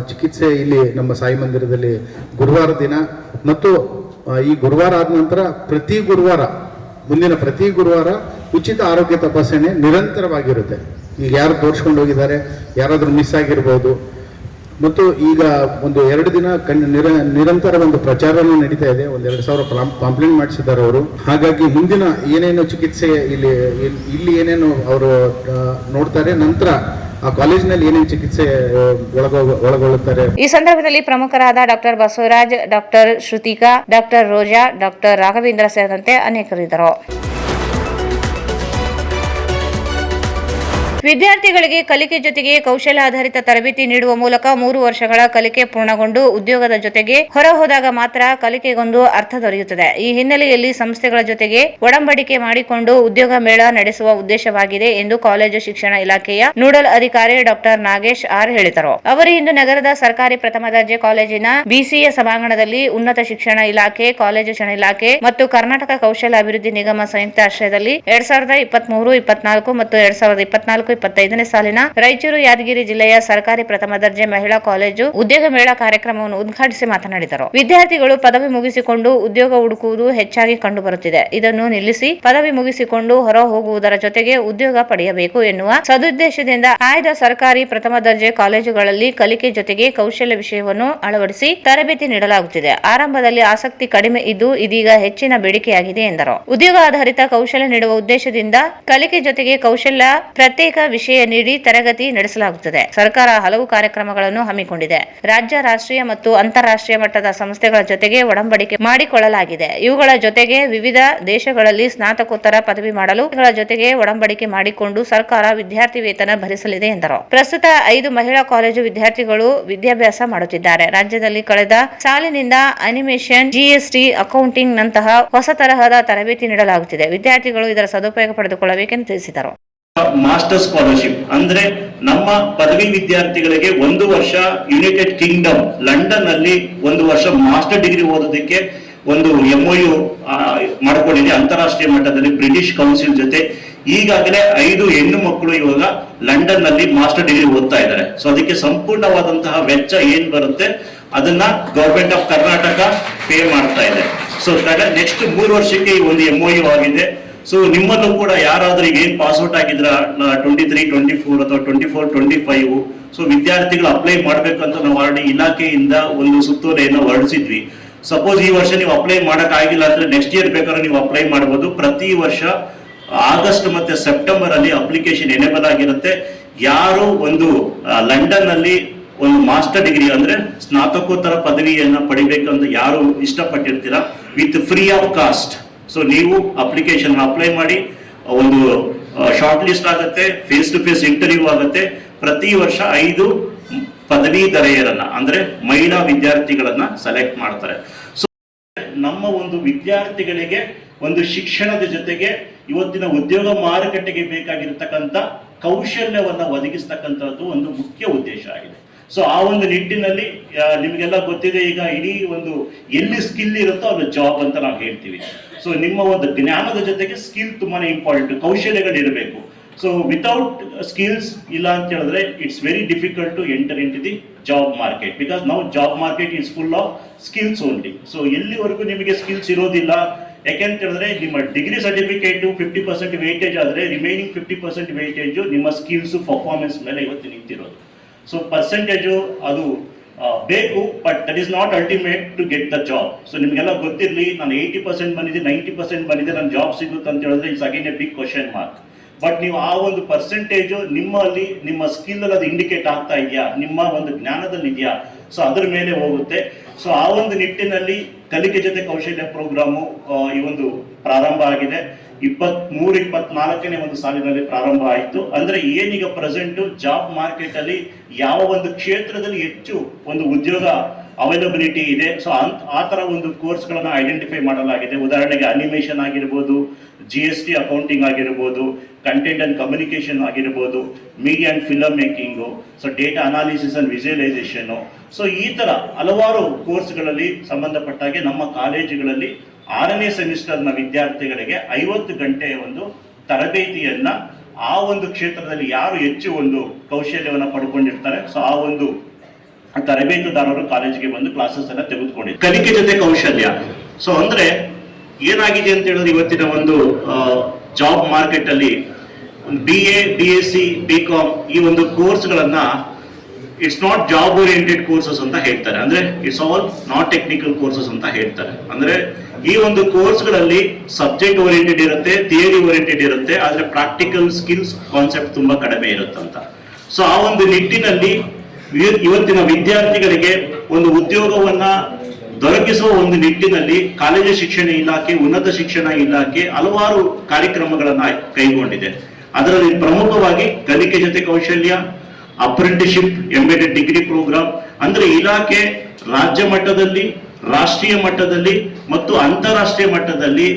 ಚಿಕಿತ್ಸೆ ಇಲ್ಲಿ ನಮ್ಮ ಸಾಯಿ ಮಂದಿರದಲ್ಲಿ ಗುರುವಾರ ದಿನ ಮತ್ತು ಈ ಗುರುವಾರ ಆದ ನಂತರ ಮುಂದಿನ ಪ್ರತಿ ಗುರುವಾರ ಉಚಿತ ಆರೋಗ್ಯ ತಪಾಸಣೆ ನಿರಂತರವಾಗಿರುತ್ತೆ. ಈಗ ಯಾರು ತೋರಿಸ್ಕೊಂಡು ಹೋಗಿದ್ದಾರೆ, ಯಾರಾದರೂ ಮಿಸ್ ಆಗಿರ್ಬೋದು. ಮತ್ತು ಈಗ ಒಂದು 2 ದಿನ ನಿರಂತರ ಒಂದು ಪ್ರಚಾರನೂ ನಡೀತಾ ಇದೆ. 2,000 ಪಾಂಪ್ಲೆಂಟ್ ಮಾಡಿಸಿದ್ದಾರೆ ಅವರು. ಹಾಗಾಗಿ ಮುಂದಿನ ಏನೇನು ಚಿಕಿತ್ಸೆ ಇಲ್ಲಿ ಏನೇನು ಅವರು ನೋಡ್ತಾರೆ, ನಂತರ ಆ ಕಾಲೇಜಿನಲ್ಲಿ ಏನೇನು ಚಿಕಿತ್ಸೆ ಒಳಗೊಳ್ಳುತ್ತಾರೆ. ಈ ಸಂದರ್ಭದಲ್ಲಿ ಪ್ರಮುಖರಾದ doctor Basavaraj, doctor Shruthika, doctor ರೋಜಾ, ಡಾಕ್ಟರ್ ರಾಘವೇಂದ್ರ ಸೇರಿದಂತೆ ಅನೇಕರಿದ್ದರು. ವಿದ್ಯಾರ್ಥಿಗಳಿಗೆ ಕಲಿಕೆ ಜೊತೆಗೆ ಕೌಶಲ್ಯಾಧಾರಿತ ತರಬೇತಿ ನೀಡುವ ಮೂಲಕ 3 ವರ್ಷಗಳ ಕಲಿಕೆ ಪೂರ್ಣಗೊಂಡು ಉದ್ಯೋಗದ ಜೊತೆಗೆ ಹೊರಹೋದಾಗ ಮಾತ್ರ ಕಲಿಕೆಗೊಂದು ಅರ್ಥ ದೊರೆಯುತ್ತದೆ. ಈ ಹಿನ್ನೆಲೆಯಲ್ಲಿ ಸಂಸ್ಥೆಗಳ ಜೊತೆಗೆ ಒಡಂಬಡಿಕೆ ಮಾಡಿಕೊಂಡು ಉದ್ಯೋಗ ಮೇಳ ನಡೆಸುವ ಉದ್ದೇಶವಾಗಿದೆ ಎಂದು ಕಾಲೇಜು ಶಿಕ್ಷಣ ಇಲಾಖೆಯ ನೋಡಲ್ ಅಧಿಕಾರಿ ಡಾಕ್ಟರ್ ನಾಗೇಶ್ ಆರ್ ಹೇಳಿದರು. ಅವರು ಇಂದು ನಗರದ ಸರ್ಕಾರಿ ಪ್ರಥಮ ದರ್ಜೆ ಕಾಲೇಜಿನ ಬಿಸಿಎ ಸಭಾಂಗಣದಲ್ಲಿ ಉನ್ನತ ಶಿಕ್ಷಣ ಇಲಾಖೆ, ಕಾಲೇಜು ಶಿಕ್ಷಣ ಇಲಾಖೆ ಮತ್ತು ಕರ್ನಾಟಕ ಕೌಶಲ್ಯ ಅಭಿವೃದ್ಧಿ ನಿಗಮ ಸಂಯುಕ್ತ ಆಶ್ರಯದಲ್ಲಿ 2023-24 ಮತ್ತು 2024-25ನೇ ಸಾಲಿನ ರಾಯಚೂರು ಯಾದಗಿರಿ ಜಿಲ್ಲೆಯ ಸರ್ಕಾರಿ ಪ್ರಥಮ ದರ್ಜೆ ಮಹಿಳಾ ಕಾಲೇಜು ಉದ್ಯೋಗ ಮೇಳ ಕಾರ್ಯಕ್ರಮವನ್ನು ಉದ್ಘಾಟಿಸಿ ಮಾತನಾಡಿದರು. ವಿದ್ಯಾರ್ಥಿಗಳು ಪದವಿ ಮುಗಿಸಿಕೊಂಡು ಉದ್ಯೋಗ ಹುಡುಕುವುದು ಹೆಚ್ಚಾಗಿ ಕಂಡುಬರುತ್ತಿದೆ. ಇದನ್ನು ನಿಲ್ಲಿಸಿ ಪದವಿ ಮುಗಿಸಿಕೊಂಡು ಹೊರ ಹೋಗುವುದರ ಜೊತೆಗೆ ಉದ್ಯೋಗ ಪಡೆಯಬೇಕು ಎನ್ನುವ ಸದುದ್ದೇಶದಿಂದ ಆಯ್ದ ಸರ್ಕಾರಿ ಪ್ರಥಮ ದರ್ಜೆ ಕಾಲೇಜುಗಳಲ್ಲಿ ಕಲಿಕೆ ಜೊತೆಗೆ ಕೌಶಲ್ಯ ವಿಷಯವನ್ನು ಅಳವಡಿಸಿ ತರಬೇತಿ ನೀಡಲಾಗುತ್ತಿದೆ. ಆರಂಭದಲ್ಲಿ ಆಸಕ್ತಿ ಕಡಿಮೆ ಇದ್ದು ಇದೀಗ ಹೆಚ್ಚಿನ ಬೇಡಿಕೆಯಾಗಿದೆ ಎಂದರು. ಉದ್ಯೋಗ ಆಧಾರಿತ ಕೌಶಲ್ಯ ನೀಡುವ ಉದ್ದೇಶದಿಂದ ಕಲಿಕೆ ಜೊತೆಗೆ ಕೌಶಲ್ಯ ಪ್ರತ್ಯೇಕ ವಿಷಯ ನೀಡಿ ತರಗತಿ ನಡೆಸಲಾಗುತ್ತದೆ. ಸರ್ಕಾರ ಹಲವು ಕಾರ್ಯಕ್ರಮಗಳನ್ನು ಹಮ್ಮಿಕೊಂಡಿದೆ. ರಾಜ್ಯ, ರಾಷ್ಟ್ರೀಯ ಮತ್ತು ಅಂತಾರಾಷ್ಟ್ರೀಯ ಮಟ್ಟದ ಸಂಸ್ಥೆಗಳ ಜೊತೆಗೆ ಒಡಂಬಡಿಕೆ ಮಾಡಿಕೊಳ್ಳಲಾಗಿದೆ. ಇವುಗಳ ಜೊತೆಗೆ ವಿವಿಧ ದೇಶಗಳಲ್ಲಿ ಸ್ನಾತಕೋತ್ತರ ಪದವಿ ಮಾಡಲು ಜೊತೆಗೆ ಒಡಂಬಡಿಕೆ ಮಾಡಿಕೊಂಡು ಸರ್ಕಾರ ವಿದ್ಯಾರ್ಥಿ ವೇತನ ಭರಿಸಲಿದೆ ಎಂದರು. ಪ್ರಸ್ತುತ 5 ಮಹಿಳಾ ಕಾಲೇಜು ವಿದ್ಯಾರ್ಥಿಗಳು ವಿದ್ಯಾಭ್ಯಾಸ ಮಾಡುತ್ತಿದ್ದಾರೆ. ರಾಜ್ಯದಲ್ಲಿ ಕಳೆದ ಸಾಲಿನಿಂದ ಅನಿಮೇಷನ್, ಜಿಎಸ್ಟಿ, ಅಕೌಂಟಿಂಗ್ ನಂತಹ ಹೊಸ ತರಹದ ತರಬೇತಿ ನೀಡಲಾಗುತ್ತಿದೆ. ವಿದ್ಯಾರ್ಥಿಗಳು ಇದರ ಸದುಪಯೋಗ ಪಡೆದುಕೊಳ್ಳಬೇಕೆಂದು ತಿಳಿಸಿದರು. ಮಾಸ್ಟರ್ ಸ್ಕಾಲರ್ಶಿಪ್ ಅಂದ್ರೆ ನಮ್ಮ ಪದವಿ ವಿದ್ಯಾರ್ಥಿಗಳಿಗೆ 1 ವರ್ಷ ಯುನೈಟೆಡ್ ಕಿಂಗ್ಡಮ್ ಲಂಡನ್ ಅಲ್ಲಿ 1 ವರ್ಷ ಮಾಸ್ಟರ್ ಡಿಗ್ರಿ ಓದೋದಕ್ಕೆ ಒಂದು MOU ಮಾಡಿಕೊಂಡಿದೆ ಅಂತಾರಾಷ್ಟ್ರೀಯ ಮಟ್ಟದಲ್ಲಿ ಬ್ರಿಟಿಷ್ ಕೌನ್ಸಿಲ್ ಜೊತೆ. ಈಗಾಗಲೇ 5 ಹೆಣ್ಣು ಮಕ್ಕಳು ಇವಾಗ ಲಂಡನ್ ನಲ್ಲಿ ಮಾಸ್ಟರ್ ಡಿಗ್ರಿ ಓದ್ತಾ ಇದ್ದಾರೆ. ಸೊ ಅದಕ್ಕೆ ಸಂಪೂರ್ಣವಾದಂತಹ ವೆಚ್ಚ ಏನ್ ಬರುತ್ತೆ ಅದನ್ನ ಗವರ್ಮೆಂಟ್ ಆಫ್ ಕರ್ನಾಟಕ ಪೇ ಮಾಡ್ತಾ ಇದೆ. ಸೊ ನೆಕ್ಸ್ಟ್ 3 ವರ್ಷಕ್ಕೆ ಈ ಒಂದು MOU ಆಗಿದೆ. ಸೊ ನಿಮ್ಮಲ್ಲೂ ಕೂಡ ಯಾರಾದ್ರೂ ಈಗ ಏನ್ ಪಾಸ್ಔಟ್ ಆಗಿದ್ರ 23, 24 ಅಥವಾ 24, 25 ಸೊ ವಿದ್ಯಾರ್ಥಿಗಳು ಅಪ್ಲೈ ಮಾಡ್ಬೇಕಂತ ನಾವು ಆಲ್ರೆಡಿ ಇಲಾಖೆಯಿಂದ ಒಂದು ಸುತ್ತೋಲೆಯನ್ನು ಹೊರಡಿಸಿದ್ವಿ. ಸಪೋಸ್ ಈ ವರ್ಷ ನೀವು ಅಪ್ಲೈ ಮಾಡಕ್ ಆಗಿಲ್ಲ ಅಂದ್ರೆ ನೆಕ್ಸ್ಟ್ ಇಯರ್ ಬೇಕಾದ್ರೆ ನೀವು ಅಪ್ಲೈ ಮಾಡಬಹುದು. ಪ್ರತಿ ವರ್ಷ ಆಗಸ್ಟ್ ಮತ್ತೆ ಸೆಪ್ಟೆಂಬರ್ ಅಲ್ಲಿ ಅಪ್ಲಿಕೇಶನ್ ಎನೇಬಲ್ ಆಗಿರುತ್ತೆ. ಯಾರು ಒಂದು ಲಂಡನ್ ನಲ್ಲಿ ಒಂದು ಮಾಸ್ಟರ್ ಡಿಗ್ರಿ ಅಂದ್ರೆ ಸ್ನಾತಕೋತ್ತರ ಪದವಿಯನ್ನ ಪಡಿಬೇಕಂತ ಯಾರು ಇಷ್ಟಪಟ್ಟಿರ್ತೀರಾ with free of cost, so ನೀವು ಅಪ್ಲಿಕೇಶನ್ ಅಪ್ಲೈ ಮಾಡಿ, ಒಂದು ಶಾರ್ಟ್ ಲಿಸ್ಟ್ ಆಗುತ್ತೆ, ಫೇಸ್ ಟು ಫೇಸ್ ಇಂಟರ್ವ್ಯೂ ಆಗುತ್ತೆ. ಪ್ರತಿ ವರ್ಷ 5 ಪದವೀಧರೆಯರನ್ನ ಅಂದ್ರೆ ಮಹಿಳಾ ವಿದ್ಯಾರ್ಥಿಗಳನ್ನ ಸೆಲೆಕ್ಟ್ ಮಾಡ್ತಾರೆ. ಸೊ ನಮ್ಮ ಒಂದು ವಿದ್ಯಾರ್ಥಿಗಳಿಗೆ ಒಂದು ಶಿಕ್ಷಣದ ಜೊತೆಗೆ ಇವತ್ತಿನ ಉದ್ಯೋಗ ಮಾರುಕಟ್ಟೆಗೆ ಬೇಕಾಗಿರ್ತಕ್ಕಂಥ ಕೌಶಲ್ಯವನ್ನ ಒದಗಿಸ್ತಕ್ಕಂಥದ್ದು ಒಂದು ಮುಖ್ಯ ಉದ್ದೇಶ ಆಗಿದೆ. ಸೊ ಆ ಒಂದು ನಿಟ್ಟಿನಲ್ಲಿ ನಿಮಗೆಲ್ಲ ಗೊತ್ತಿದೆ, ಈಗ ಇಡೀ ಒಂದು ಎಲ್ಲಿ ಸ್ಕಿಲ್ ಇರುತ್ತೋ ಅದು ಜಾಬ್ ಅಂತ ನಾವು ಹೇಳ್ತೀವಿ. ಸೊ ನಿಮ್ಮ ಒಂದು ಜ್ಞಾನದ ಜೊತೆಗೆ ಸ್ಕಿಲ್ ತುಂಬಾನೇ ಇಂಪಾರ್ಟೆಂಟ್, ಕೌಶಲ್ಯಗಳು ಇರಬೇಕು. ಸೊ ವಿತೌಟ್ ಸ್ಕಿಲ್ಸ್ ಇಲ್ಲ ಅಂತ ಹೇಳಿದ್ರೆ it's very difficult to enter in to the job market, because ನಾವು job market is full of skills only. So ಎಲ್ಲಿವರೆಗೂ ನಿಮಗೆ ಸ್ಕಿಲ್ಸ್ ಇರೋದಿಲ್ಲ, ಯಾಕೆಂತ ಹೇಳಿದ್ರೆ ನಿಮ್ಮ ಡಿಗ್ರಿ ಸರ್ಟಿಫಿಕೇಟ್ 50% ವೇಟೇಜ್ ಆದ್ರೆ ರಿಮೈನಿಂಗ್ 50% ವೇಟೇಜ್ ನಿಮ್ಮ ಸ್ಕಿಲ್ಸ್ ಪರ್ಫಾರ್ಮೆನ್ಸ್ ಮೇಲೆ ಇವತ್ತು ನಿಂತಿರೋದು. ಸೊ ಪರ್ಸೆಂಟೇಜು ಅದು ಬೇಕು, but that is not ultimate to get the job. So ನಿಮ್ಗೆಲ್ಲ ಗೊತ್ತಿರಲಿ, ನಾನು 80% ಬಂದಿದೆ, 90% ಬಂದಿದೆ, ನನ್ನ ಜಾಬ್ ಸಿಗುತ್ತೆ ಅಂತ ಹೇಳಿದ್ರೆ it's again a big question mark. But ನೀವು ಆ ಒಂದು ಪರ್ಸೆಂಟೇಜು ನಿಮ್ಮಲ್ಲಿ ನಿಮ್ಮ ಸ್ಕಿಲ್ ಅಲ್ಲಿ ಅದು ಇಂಡಿಕೇಟ್ ಆಗ್ತಾ ಇದೆಯಾ, ನಿಮ್ಮ ಒಂದು ಜ್ಞಾನದಲ್ಲಿ ಇದೆಯಾ, ಸೊ ಅದ್ರ ಮೇಲೆ ಹೋಗುತ್ತೆ. ಸೊ ಆ ಒಂದು ನಿಟ್ಟಿನಲ್ಲಿ ಕಲಿಕೆ ಜೊತೆ ಕೌಶಲ್ಯ ಪ್ರೋಗ್ರಾಮು ಈ ಒಂದು ಪ್ರಾರಂಭ ಆಗಿದೆ. 23-24ನೇ ಒಂದು ಸಾಲಿನಲ್ಲಿ ಪ್ರಾರಂಭ ಆಯಿತು. ಅಂದ್ರೆ ಏನೀಗ ಪ್ರೆಸೆಂಟ್ ಜಾಬ್ ಮಾರ್ಕೆಟ್ ಅಲ್ಲಿ ಯಾವ ಒಂದು ಕ್ಷೇತ್ರದಲ್ಲಿ ಹೆಚ್ಚು ಒಂದು ಉದ್ಯೋಗ ಅವೈಲಬಿಲಿಟಿ ಇದೆ, ಸೊ ಆ ತರ ಒಂದು ಕೋರ್ಸ್ಗಳನ್ನ ಐಡೆಂಟಿಫೈ ಮಾಡಲಾಗಿದೆ. ಉದಾಹರಣೆಗೆ ಅನಿಮೇಷನ್ ಆಗಿರ್ಬೋದು, GST ಅಕೌಂಟಿಂಗ್ ಆಗಿರ್ಬೋದು, ಕಂಟೆಂಟ್ ಅಂಡ್ ಕಮ್ಯುನಿಕೇಶನ್ ಆಗಿರ್ಬೋದು, media and film making, so data analysis and visualisation. So ಈ ತರ ಹಲವಾರು ಕೋರ್ಸ್ಗಳಲ್ಲಿ ಸಂಬಂಧಪಟ್ಟಾಗೆ ನಮ್ಮ ಕಾಲೇಜುಗಳಲ್ಲಿ 6ನೇ ಸೆಮಿಸ್ಟರ್ನ ವಿದ್ಯಾರ್ಥಿಗಳಿಗೆ 50 ಗಂಟೆಯ ಒಂದು ತರಬೇತಿಯನ್ನ ಆ ಒಂದು ಕ್ಷೇತ್ರದಲ್ಲಿ ಯಾರು ಹೆಚ್ಚು ಒಂದು ಕೌಶಲ್ಯವನ್ನ ಪಡ್ಕೊಂಡಿರ್ತಾರೆ, ಸೊ ಆ ಒಂದು ತರಬೇತುದಾರರು ಕಾಲೇಜಿಗೆ ಬಂದು ಕ್ಲಾಸಸ್ ಅನ್ನ ತೆಗೆದುಕೊಂಡಿದ್ದಾರೆ. ಕಲಿಕೆ ಜೊತೆ ಕೌಶಲ್ಯ, ಸೊ ಅಂದ್ರೆ ಏನಾಗಿದೆ ಅಂತ ಹೇಳಿದ್ರೆ ಇವತ್ತಿನ ಒಂದು ಜಾಬ್ ಮಾರ್ಕೆಟ್ ಅಲ್ಲಿ BA, BSc, BCom ಈ ಒಂದು ಕೋರ್ಸ್ಗಳನ್ನ it's not job oriented courses ಅಂತ ಹೇಳ್ತಾರೆ. ಅಂದ್ರೆ it's all not technical courses ಅಂತ ಹೇಳ್ತಾರೆ. ಅಂದ್ರೆ ಈ ಒಂದು ಕೋರ್ಸ್ಗಳಲ್ಲಿ ಸಬ್ಜೆಕ್ಟ್ ಓರಿಯೆಂಟೆಡ್ ಇರುತ್ತೆ, ಥಿಯರಿ ಓರಿಯೆಂಟೆಡ್ ಇರುತ್ತೆ, ಆದ್ರೆ ಪ್ರಾಕ್ಟಿಕಲ್ ಸ್ಕಿಲ್ಸ್ ಕಾನ್ಸೆಪ್ಟ್ ತುಂಬಾ ಕಡಿಮೆ ಇರುತ್ತಂತ. ಸೊ ಆ ಒಂದು ನಿಟ್ಟಿನಲ್ಲಿ ಇವತ್ತಿನ ವಿದ್ಯಾರ್ಥಿಗಳಿಗೆ ಒಂದು ಉದ್ಯೋಗವನ್ನ ದೊರಕಿಸುವ ಒಂದು ನಿಟ್ಟಿನಲ್ಲಿ ಕಾಲೇಜು ಶಿಕ್ಷಣ ಇಲಾಖೆ, ಉನ್ನತ ಶಿಕ್ಷಣ ಇಲಾಖೆ ಹಲವಾರು ಕಾರ್ಯಕ್ರಮಗಳನ್ನ ಕೈಗೊಂಡಿದೆ. ಅದರಲ್ಲಿ ಪ್ರಮುಖವಾಗಿ ಕಲಿಕೆ ಜೊತೆ ಕೌಶಲ್ಯ, ಅಪ್ರೆಂಟಿಸ್ಶಿಪ್, ಎಂಬೆಡೆಡ್ ಡಿಗ್ರಿ ಪ್ರೋಗ್ರಾಮ್, ಅಂದ್ರೆ ಇಲಾಖೆ ರಾಜ್ಯ ಮಟ್ಟದಲ್ಲಿ, ರಾಷ್ಟ್ರೀಯ ಮಟ್ಟದಲ್ಲಿ ಮತ್ತು ಅಂತಾರಾಷ್ಟ್ರೀಯ ಮಟ್ಟದಲ್ಲಿ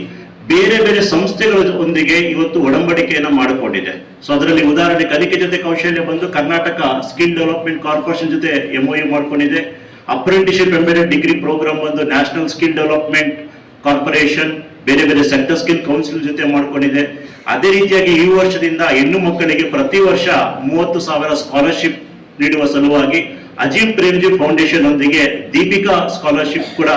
ಬೇರೆ ಬೇರೆ ಸಂಸ್ಥೆಗಳೊಂದಿಗೆ ಇವತ್ತು ಒಡಂಬಡಿಕೆಯನ್ನು ಮಾಡಿಕೊಂಡಿದೆ. ಸೊ ಅದರಲ್ಲಿ ಉದಾಹರಣೆ ಕಲಿಕೆ ಜೊತೆ ಕೌಶಲ್ಯ ಬಂದು ಕರ್ನಾಟಕ ಸ್ಕಿಲ್ ಡೆವಲಪ್ಮೆಂಟ್ ಕಾರ್ಪೊರೇಷನ್ ಜೊತೆ MOU ಮಾಡ್ಕೊಂಡಿದೆ. ಅಪ್ರೆಂಟಿಸ್ಶಿಪ್ ಎಂಬೆಡೆಡ್ ಡಿಗ್ರಿ ಪ್ರೋಗ್ರಾಮ್ ಬಂದು ನ್ಯಾಷನಲ್ ಸ್ಕಿಲ್ ಡೆವಲಪ್ಮೆಂಟ್ ಕಾರ್ಪೊರೇಷನ್ ಬೇರೆ ಬೇರೆ ಸೆಕ್ಟರ್ ಸ್ಕಿಲ್ ಕೌನ್ಸಿಲ್ ಜೊತೆ ಮಾಡ್ಕೊಂಡಿದೆ. ಅದೇ ರೀತಿಯಾಗಿ ಈ ವರ್ಷದಿಂದ ಹೆಣ್ಣು ಮಕ್ಕಳಿಗೆ ಪ್ರತಿ ವರ್ಷ 30,000 ಸ್ಕಾಲರ್ಶಿಪ್ ನೀಡುವ ಸಲುವಾಗಿ ಅಜೀಂ ಪ್ರೇಮ್ಜಿ ಫೌಂಡೇಶನ್ ಒಂದಿಗೆ ದೀಪಿಕಾ ಸ್ಕಾಲರ್ಶಿಪ್ ಕೂಡ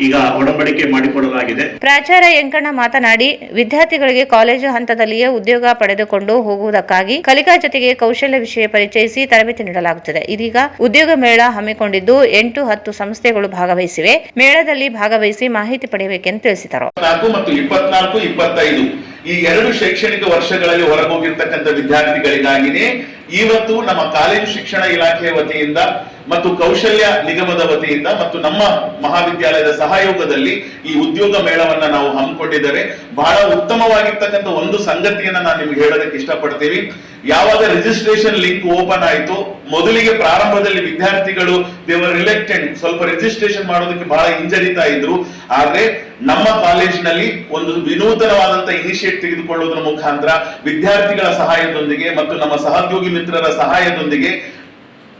ಈಗ ಒಡಂಬಡಿಕೆ ಮಾಡಿಕೊಡಲಾಗಿದೆ. ಪ್ರಾಚಾರ್ಯ ಯಂಕಣ್ಣ ಮಾತನಾಡಿ, ವಿದ್ಯಾರ್ಥಿಗಳಿಗೆ ಕಾಲೇಜು ಹಂತದಲ್ಲಿಯೇ ಉದ್ಯೋಗ ಪಡೆದುಕೊಂಡು ಹೋಗುವುದಕ್ಕಾಗಿ ಕಲಿಕಾ ಜೊತೆಗೆ ಕೌಶಲ್ಯ ವಿಷಯ ಪರಿಚಯಿಸಿ ತರಬೇತಿ ನೀಡಲಾಗುತ್ತದೆ. ಇದೀಗ ಉದ್ಯೋಗ ಮೇಳ ಹಮ್ಮಿಕೊಂಡಿದ್ದು 8-10 ಸಂಸ್ಥೆಗಳು ಭಾಗವಹಿಸಿವೆ. ಮೇಳದಲ್ಲಿ ಭಾಗವಹಿಸಿ ಮಾಹಿತಿ ಪಡೆಯಬೇಕೆಂದು ತಿಳಿಸಿದರು. ಮತ್ತು 24-25 ಈ 2 ಶೈಕ್ಷಣಿಕ ವರ್ಷಗಳಲ್ಲಿ ಹೊರಗೋಗಿರ್ತಕ್ಕಂಥ ವಿದ್ಯಾರ್ಥಿಗಳಿಗಾಗಿನೇ ಇವತ್ತು ನಮ್ಮ ಕಾಲೇಜು ಶಿಕ್ಷಣ ಇಲಾಖೆಯ ವತಿಯಿಂದ ಮತ್ತು ಕೌಶಲ್ಯ ನಿಗಮದ ವತಿಯಿಂದ ಮತ್ತು ನಮ್ಮ ಮಹಾವಿದ್ಯಾಲಯದ ಸಹಯೋಗದಲ್ಲಿ ಈ ಉದ್ಯೋಗ ಮೇಳವನ್ನ ನಾವು ಹಮ್ಮಿಕೊಂಡಿದ್ದೇವೆ. ಬಹಳ ಉತ್ತಮವಾಗಿರ್ತಕ್ಕಂಥ ಒಂದು ಸಂಗತಿಯನ್ನ ನಾನು ನಿಮ್ಗೆ ಹೇಳೋದಕ್ಕೆ ಇಷ್ಟಪಡ್ತೀವಿ. ಯಾವಾಗ ರಿಜಿಸ್ಟ್ರೇಷನ್ ಲಿಂಕ್ ಓಪನ್ ಆಯಿತು, ಮೊದಲಿಗೆ ಪ್ರಾರಂಭದಲ್ಲಿ ವಿದ್ಯಾರ್ಥಿಗಳು ದೇವರ್ ರಿಲೆಕ್ಟೆಂಟ್, ಸ್ವಲ್ಪ ರಿಜಿಸ್ಟ್ರೇಷನ್ ಮಾಡೋದಕ್ಕೆ ಬಹಳ ಹಿಂಜರಿತಾ ಇದ್ರು. ಆದ್ರೆ ನಮ್ಮ ಕಾಲೇಜಿನಲ್ಲಿ ಒಂದು ವಿನೂತನವಾದಂತ ಇನಿಷಿಯೇಟ್ ತೆಗೆದುಕೊಳ್ಳುವುದರ ಮುಖಾಂತರ ವಿದ್ಯಾರ್ಥಿಗಳ ಸಹಾಯದೊಂದಿಗೆ ಮತ್ತು ನಮ್ಮ ಸಹೋದ್ಯೋಗಿ ಮಿತ್ರರ ಸಹಾಯದೊಂದಿಗೆ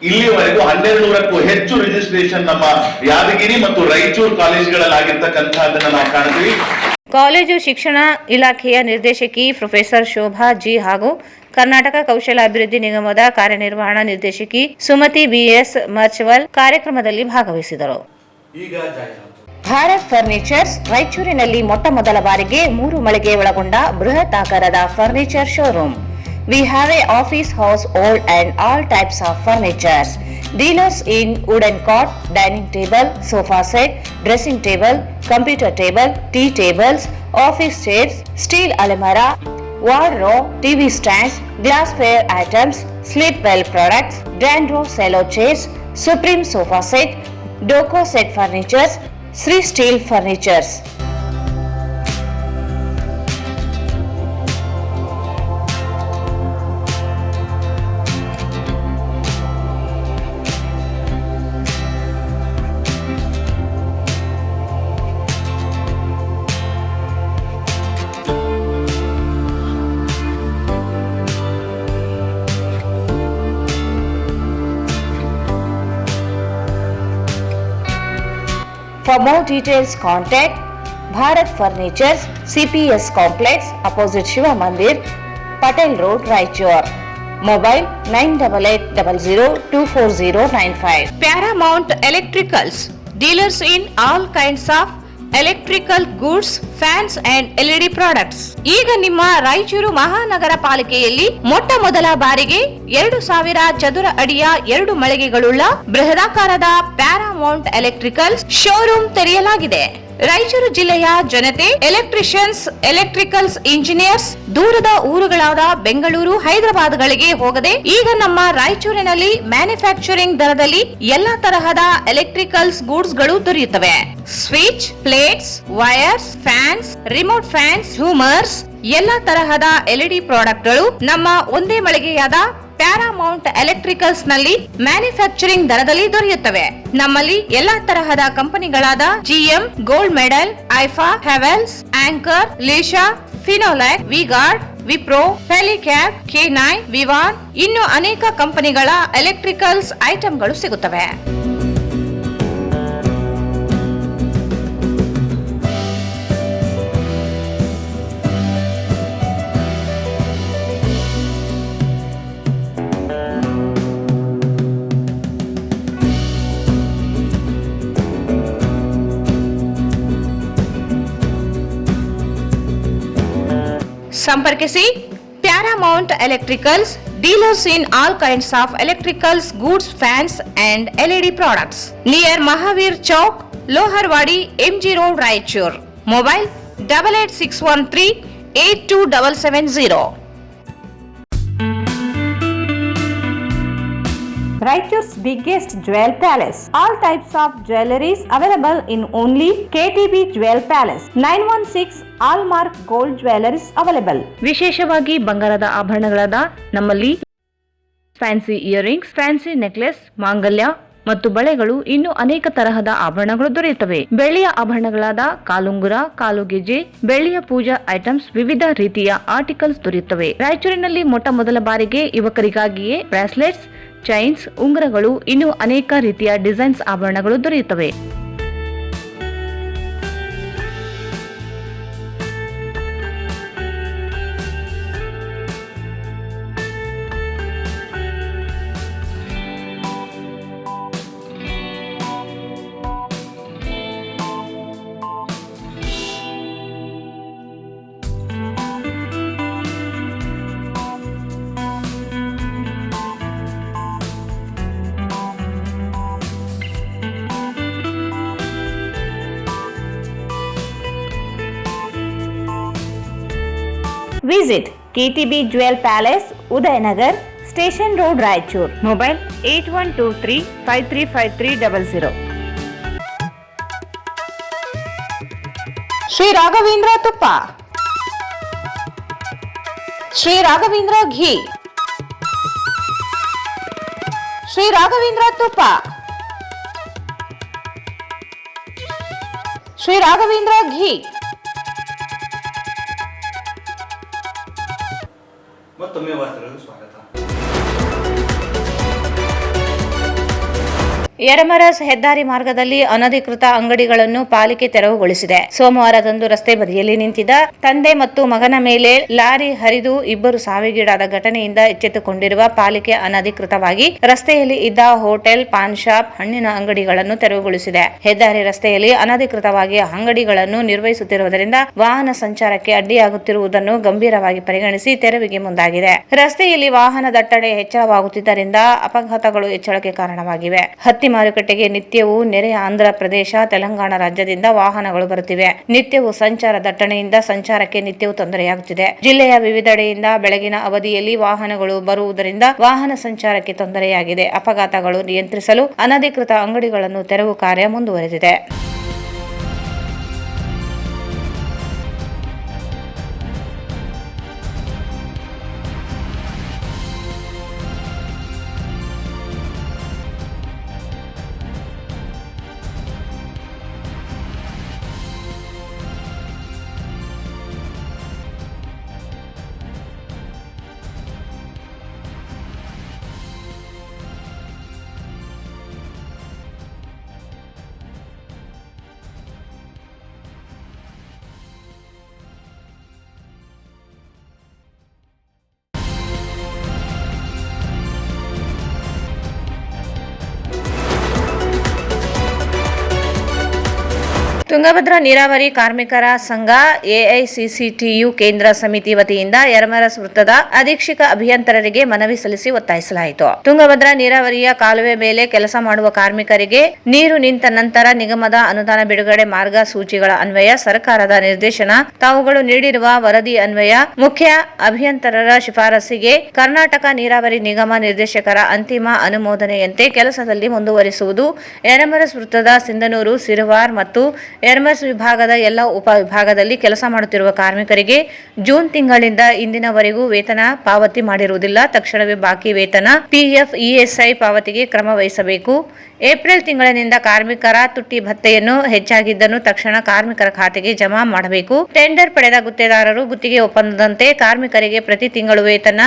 ಇಲ್ಲಿವರೆಗೂ 1200ಕ್ಕೂ ಹೆಚ್ಚು ರಿಜಿಸ್ಟ್ರೇಷನ್ ನಮ್ಮ ಯಾದಗಿರಿ ಮತ್ತು ರಾಯಚೂರು ಕಾಲೇಜುಗಳಲ್ಲಿ ಆಗಿರ್ತಕ್ಕಂಥದ್ದನ್ನ ನಾವು ಕಾಣ್ತೀವಿ. ಕಾಲೇಜು ಶಿಕ್ಷಣ ಇಲಾಖೆಯ ನಿರ್ದೇಶಕಿ ಪ್ರೊಫೆಸರ್ ಶೋಭಾ ಜಿ ಹಾಗೂ ಕರ್ನಾಟಕ ಕೌಶಲ ಅಭಿವೃದ್ಧಿ ನಿಗಮದ ಕಾರ್ಯನಿರ್ವಹಣಾ ನಿರ್ದೇಶಕಿ ಸುಮತಿ BS ಮರ್ಚವಲ್ ಕಾರ್ಯಕ್ರಮದಲ್ಲಿ ಭಾಗವಹಿಸಿದರು. ಭಾರತ್ ಫರ್ನಿಚರ್ಸ್ ರಾಯಚೂರಿನಲ್ಲಿ ಮೊಟ್ಟ ಮೊದಲ ಬಾರಿಗೆ 3 ಮಳಿಗೆ ಒಳಗೊಂಡ ಬೃಹತ್ ಆಕಾರದ furniture showroom. We have a office, household and all types of furnitures. Dealers in wooden cot, dining table, sofa set, dressing table, computer table, tea tables, office chairs, steel almirah, wardrobe, TV stands, glassware items, sleepwell products, Dandro cello chairs, Supreme sofa set, Doco set furnitures, Sri Steel furnitures. For more details, contact Bharat Furnitures, CPS Complex, opposite Shiva Mandir, Patel Road, Raichur. Mobile 9880024095. Paramount Electricals, dealers in all kinds of electrical goods, fans and LED products. ಈಗ ನಿಮ್ಮ ರಾಯಚೂರು ಮಹಾನಗರ ಪಾಲಿಕೆಯಲ್ಲಿ ಮೊಟ್ಟ ಮೊದಲ ಬಾರಿಗೆ 2000 ಚದುರ ಅಡಿಯ 2 ಮಳಿಗೆಗಳುಳ್ಳ ಬೃಹದಾಕಾರದ Paramount electricals showroom ತೆರೆಯಲಾಗಿದೆ. ರಾಯಚೂರು ಜಿಲ್ಲೆಯ ಜನತೆ, ಎಲೆಕ್ಟ್ರಿಷಿಯನ್ಸ್, ಎಲೆಕ್ಟ್ರಿಕಲ್ಸ್ ಇಂಜಿನಿಯರ್ಸ್ ದೂರದ ಊರುಗಳಾದ ಬೆಂಗಳೂರು, ಹೈದರಾಬಾದ್ಗಳಿಗೆ ಹೋಗದೆ ಈಗ ನಮ್ಮ ರಾಯಚೂರಿನಲ್ಲಿ ಮ್ಯಾನುಫ್ಯಾಕ್ಚರಿಂಗ್ ದರದಲ್ಲಿ ಎಲ್ಲಾ ತರಹದ ಎಲೆಕ್ಟ್ರಿಕಲ್ಸ್ ಗೂಡ್ಸ್ ಗಳು ದೊರೆಯುತ್ತವೆ. Switch, plates, wires, fans, remote fans, humours, ಎಲ್ಲಾ ತರಹದ LED ಪ್ರಾಡಕ್ಟ್ ಗಳು ನಮ್ಮ ಒಂದೇ ಮಳಿಗೆಯಾದ ಪ್ಯಾರಾಮೌಂಟ್ ಎಲೆಕ್ಟ್ರಿಕಲ್ಸ್ ನಲ್ಲಿ ಮ್ಯಾನುಫ್ಯಾಕ್ಚರಿಂಗ್ ದರದಲ್ಲಿ ದೊರೆಯುತ್ತವೆ. ನಮ್ಮಲ್ಲಿ ಎಲ್ಲಾ ತರಹದ ಕಂಪನಿಗಳಾದ GM, ಗೋಲ್ಡ್ ಮೆಡಲ್, ಐಫಾ, ಹೆವೆಲ್ಸ್, ಆಂಕರ್, ಲೀಶಾ, ಫಿನೋಲ್ಯಾಕ್, ವಿಗಾರ್ಡ್, ವಿಪ್ರೋ, ಫೆಲಿಕ್ಯಾಪ್, K9, ವಿವಾನ್ ಇನ್ನು ಅನೇಕ ಕಂಪನಿಗಳ ಎಲೆಕ್ಟ್ರಿಕಲ್ಸ್ ಐಟಂಗಳು ಸಿಗುತ್ತವೆ. ಸಂಪರ್ಕಿಸಿ Paramount electricals, dealers in all kinds of electricals goods, fans and LED products, near Mahavir Chowk, Loharwadi, MG road, Raichur. Mobile 8861382770. Raichur's biggest jewel palace. All types of jewelries available in only KTB Jewel Palace. 916 Allmark Gold Jewelries available. ವಿಶೇಷವಾಗಿ ಬಂಗಾರದ ಆಭರಣಗಳಾದ ನಮ್ಮಲ್ಲಿ fancy earrings, fancy necklace, ಮಾಂಗಲ್ಯ ಮತ್ತು ಬಳೆಗಳು ಇನ್ನೂ ಅನೇಕ ತರಹದ ಆಭರಣಗಳು ದೊರೆಯುತ್ತವೆ. ಬೆಳ್ಳಿಯ ಆಭರಣಗಳಾದ ಕಾಲುಂಗುರ, ಕಾಲುಗೆಜೆ, ಬೆಳ್ಳಿಯ ಪೂಜಾ ಐಟಮ್ಸ್, ವಿವಿಧ ರೀತಿಯ ಆರ್ಟಿಕಲ್ಸ್ ದೊರೆಯುತ್ತವೆ. ರಾಯಚೂರಿನಲ್ಲಿ ಮೊದಲ ಬಾರಿಗೆ ಯುವಕರಿಗಾಗಿಯೇ ಬ್ರಾಸ್ಲೆಟ್ಸ್, ಚೈನ್ಸ್, ಉಂಗುರಗಳು ಇನ್ನೂ ಅನೇಕ ರೀತಿಯ ಡಿಸೈನ್ಸ್ ಆಭರಣಗಳು ದೊರೆಯುತ್ತವೆ. Visit KTB Jewel Palace, Udayanagar, Station Road, Raichur. Mobile 8123535300. Sri Raghavendra Tuppa, Sri Raghavendra Ghee, Sri Raghavendra Tuppa, Sri Raghavendra Ghee. ಮತ್ತೊಮ್ಮೆ ವಾರ್ತೆಗಳಿಗೆ ಸ್ವಾಗತ. ಯರಮರಸ್ ಹೆದ್ದಾರಿ ಮಾರ್ಗದಲ್ಲಿ ಅನಧಿಕೃತ ಅಂಗಡಿಗಳನ್ನು ಪಾಲಿಕೆ ತೆರವುಗೊಳಿಸಿದೆ. ಸೋಮವಾರದಂದು ರಸ್ತೆ ಬದಿಯಲ್ಲಿ ನಿಂತಿದ್ದ ತಂದೆ ಮತ್ತು ಮಗನ ಮೇಲೆ ಲಾರಿ ಹರಿದು ಇಬ್ಬರು ಸಾವಿಗೀಡಾದ ಘಟನೆಯಿಂದ ಎಚ್ಚೆತ್ತುಕೊಂಡಿರುವ ಪಾಲಿಕೆ ಅನಧಿಕೃತವಾಗಿ ರಸ್ತೆಯಲ್ಲಿ ಇದ್ದ ಹೋಟೆಲ್, ಪಾನ್ ಶಾಪ್, ಹಣ್ಣಿನ ಅಂಗಡಿಗಳನ್ನು ತೆರವುಗೊಳಿಸಿದೆ. ಹೆದ್ದಾರಿ ರಸ್ತೆಯಲ್ಲಿ ಅನಧಿಕೃತವಾಗಿ ಅಂಗಡಿಗಳನ್ನು ನಿರ್ವಹಿಸುತ್ತಿರುವುದರಿಂದ ವಾಹನ ಸಂಚಾರಕ್ಕೆ ಅಡ್ಡಿಯಾಗುತ್ತಿರುವುದನ್ನು ಗಂಭೀರವಾಗಿ ಪರಿಗಣಿಸಿ ತೆರವಿಗೆ ಮುಂದಾಗಿದೆ. ರಸ್ತೆಯಲ್ಲಿ ವಾಹನ ದಟ್ಟಣೆ ಹೆಚ್ಚಳವಾಗುತ್ತಿದ್ದರಿಂದ ಅಪಘಾತಗಳು ಹೆಚ್ಚಳಕ್ಕೆ ಕಾರಣವಾಗಿವೆ. ಹತ್ತಿ ಮಾರುಕಟ್ಟೆಗೆ ನಿತ್ಯವೂ ನೆರೆಯ ಆಂಧ್ರ ಪ್ರದೇಶ, ತೆಲಂಗಾಣ ರಾಜ್ಯದಿಂದ ವಾಹನಗಳು ಬರುತ್ತಿವೆ. ನಿತ್ಯವೂ ಸಂಚಾರ ದಟ್ಟಣೆಯಿಂದ ಸಂಚಾರಕ್ಕೆ ನಿತ್ಯವೂ ತೊಂದರೆಯಾಗುತ್ತಿದೆ. ಜಿಲ್ಲೆಯ ವಿವಿಧೆಡೆಯಿಂದ ಬೆಳಗಿನ ಅವಧಿಯಲ್ಲಿ ವಾಹನಗಳು ಬರುವುದರಿಂದ ವಾಹನ ಸಂಚಾರಕ್ಕೆ ತೊಂದರೆಯಾಗಿದೆ. ಅಪಘಾತಗಳು ನಿಯಂತ್ರಿಸಲು ಅನಧಿಕೃತ ಅಂಗಡಿಗಳನ್ನು ತೆರವು ಕಾರ್ಯ ಮುಂದುವರೆದಿದೆ. ತುಂಗಭದ್ರಾ ನೀರಾವರಿ ಕಾರ್ಮಿಕರ ಸಂಘ ಎಐಸಿಸಿಟಿಯು ಕೇಂದ್ರ ಸಮಿತಿ ವತಿಯಿಂದ ಯರಮರಸ್ ವೃತ್ತದ ಅಧೀಕ್ಷಕ ಅಭಿಯಂತರರಿಗೆ ಮನವಿ ಸಲ್ಲಿಸಿ ಒತ್ತಾಯಿಸಲಾಯಿತು. ತುಂಗಭದ್ರಾ ನೀರಾವರಿಯ ಕಾಲುವೆ ಮೇಲೆ ಕೆಲಸ ಮಾಡುವ ಕಾರ್ಮಿಕರಿಗೆ ನೀರು ನಿಂತ ನಂತರ ನಿಗಮದ ಅನುದಾನ ಬಿಡುಗಡೆ ಮಾರ್ಗಸೂಚಿಗಳ ಅನ್ವಯ ಸರ್ಕಾರದ ನಿರ್ದೇಶನ, ತಾವುಗಳು ನೀಡಿರುವ ವರದಿ ಅನ್ವಯ ಮುಖ್ಯ ಅಭಿಯಂತರರ ಶಿಫಾರಸಿಗೆ ಕರ್ನಾಟಕ ನೀರಾವರಿ ನಿಗಮ ನಿರ್ದೇಶಕರ ಅಂತಿಮ ಅನುಮೋದನೆಯಂತೆ ಕೆಲಸದಲ್ಲಿ ಮುಂದುವರಿಸುವುದು. ಯರಮರಸ್ ವೃತ್ತದ ಸಿಂಧನೂರು, ಸಿರವಾರ್ ಮತ್ತು ಯರಮರಸ್ ವಿಭಾಗದ ಎಲ್ಲ ಉಪವಿಭಾಗದಲ್ಲಿ ಕೆಲಸ ಮಾಡುತ್ತಿರುವ ಕಾರ್ಮಿಕರಿಗೆ ಜೂನ್ ತಿಂಗಳಿಂದ ಇಂದಿನವರೆಗೂ ವೇತನ ಪಾವತಿ ಮಾಡಿರುವುದಿಲ್ಲ. ತಕ್ಷಣವೇ ಬಾಕಿ ವೇತನ, ಪಿಎಫ್, ಇಎಸ್ಐ ಪಾವತಿಗೆ ಕ್ರಮ ವಹಿಸಬೇಕು. ಏಪ್ರಿಲ್ ತಿಂಗಳಿನಿಂದ ಕಾರ್ಮಿಕರ ತುಟ್ಟಿ ಭತ್ಯೆಯನ್ನು ಹೆಚ್ಚಾಗಿದ್ದನ್ನು ತಕ್ಷಣ ಕಾರ್ಮಿಕರ ಖಾತೆಗೆ ಜಮಾ ಮಾಡಬೇಕು. ಟೆಂಡರ್ ಪಡೆದ ಗುತ್ತೇದಾರರು ಗುತ್ತಿಗೆ ಒಪ್ಪಂದದಂತೆ ಕಾರ್ಮಿಕರಿಗೆ ಪ್ರತಿ ತಿಂಗಳು ವೇತನ,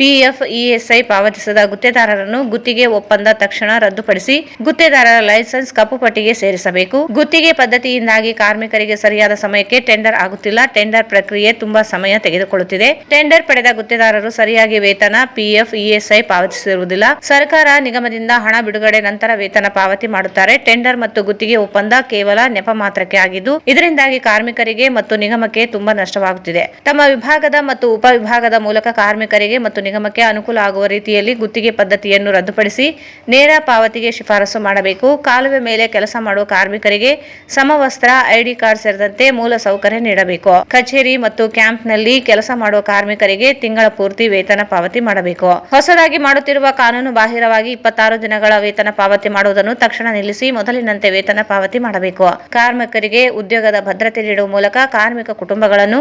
ಪಿಎಫ್, ಇಎಸ್ಐ ಪಾವತಿಸದ ಗುತ್ತೇದಾರರನ್ನು ಗುತ್ತಿಗೆ ಒಪ್ಪಂದ ತಕ್ಷಣ ರದ್ದುಪಡಿಸಿ ಗುತ್ತೇದಾರರ ಲೈಸೆನ್ಸ್ ಕಪ್ಪು ಪಟ್ಟಿಗೆ ಸೇರಿಸಬೇಕು. ಗುತ್ತಿಗೆ ಪದ್ಧತಿಯಿಂದಾಗಿ ಕಾರ್ಮಿಕರಿಗೆ ಸರಿಯಾದ ಸಮಯಕ್ಕೆ ಟೆಂಡರ್ ಆಗುತ್ತಿಲ್ಲ. ಟೆಂಡರ್ ಪ್ರಕ್ರಿಯೆ ತುಂಬಾ ಸಮಯ ತೆಗೆದುಕೊಳ್ಳುತ್ತಿದೆ. ಟೆಂಡರ್ ಪಡೆದ ಗುತ್ತೇದಾರರು ಸರಿಯಾಗಿ ವೇತನ, ಪಿಎಫ್, ಇಎಸ್ಐ ಪಾವತಿಸಿರುವುದಿಲ್ಲ. ಸರ್ಕಾರ ನಿಗಮದಿಂದ ಹಣ ಬಿಡುಗಡೆ ನಂತರ ವೇತನ ಪಾವತಿ ಮಾಡುತ್ತಾರೆ. ಟೆಂಡರ್ ಮತ್ತು ಗುತ್ತಿಗೆ ಒಪ್ಪಂದ ಕೇವಲ ನೆಪ ಮಾತ್ರಕ್ಕೆ ಆಗಿದ್ದು ಇದರಿಂದಾಗಿ ಕಾರ್ಮಿಕರಿಗೆ ಮತ್ತು ನಿಗಮಕ್ಕೆ ತುಂಬಾ ನಷ್ಟವಾಗುತ್ತಿದೆ. ತಮ್ಮ ವಿಭಾಗದ ಮತ್ತು ಉಪವಿಭಾಗದ ಮೂಲಕ ಕಾರ್ಮಿಕರಿಗೆ ಮತ್ತು ನಿಗಮಕ್ಕೆ ಅನುಕೂಲ ಆಗುವ ರೀತಿಯಲ್ಲಿ ಗುತ್ತಿಗೆ ಪದ್ಧತಿಯನ್ನು ರದ್ದುಪಡಿಸಿ ನೇರ ಪಾವತಿಗೆ ಶಿಫಾರಸು ಮಾಡಬೇಕು. ಕಾಲುವೆ ಮೇಲೆ ಕೆಲಸ ಮಾಡುವ ಕಾರ್ಮಿಕರಿಗೆ ಸಮವಸ್ತ್ರ, ಐಡಿ ಕಾರ್ಡ್ ಸೇರಿದಂತೆ ಮೂಲ ಸೌಕರ್ಯ ನೀಡಬೇಕು. ಕಚೇರಿ ಮತ್ತು ಕ್ಯಾಂಪ್ನಲ್ಲಿ ಕೆಲಸ ಮಾಡುವ ಕಾರ್ಮಿಕರಿಗೆ ತಿಂಗಳ ಪೂರ್ತಿ ವೇತನ ಪಾವತಿ ಮಾಡಬೇಕು. ಹೊಸದಾಗಿ ಮಾಡುತ್ತಿರುವ ಕಾನೂನು ಬಾಹಿರವಾಗಿ 26 ದಿನಗಳ ವೇತನ ಪಾವತಿ ಮಾಡುವುದನ್ನು ತಕ್ಷಣ ನಿಲ್ಲಿಸಿ ಮೊದಲಿನಂತೆ ವೇತನ ಪಾವತಿ ಮಾಡಬೇಕು. ಕಾರ್ಮಿಕರಿಗೆ ಉದ್ಯೋಗದ ಭದ್ರತೆ ನೀಡುವ ಮೂಲಕ ಕಾರ್ಮಿಕ ಕುಟುಂಬಗಳನ್ನು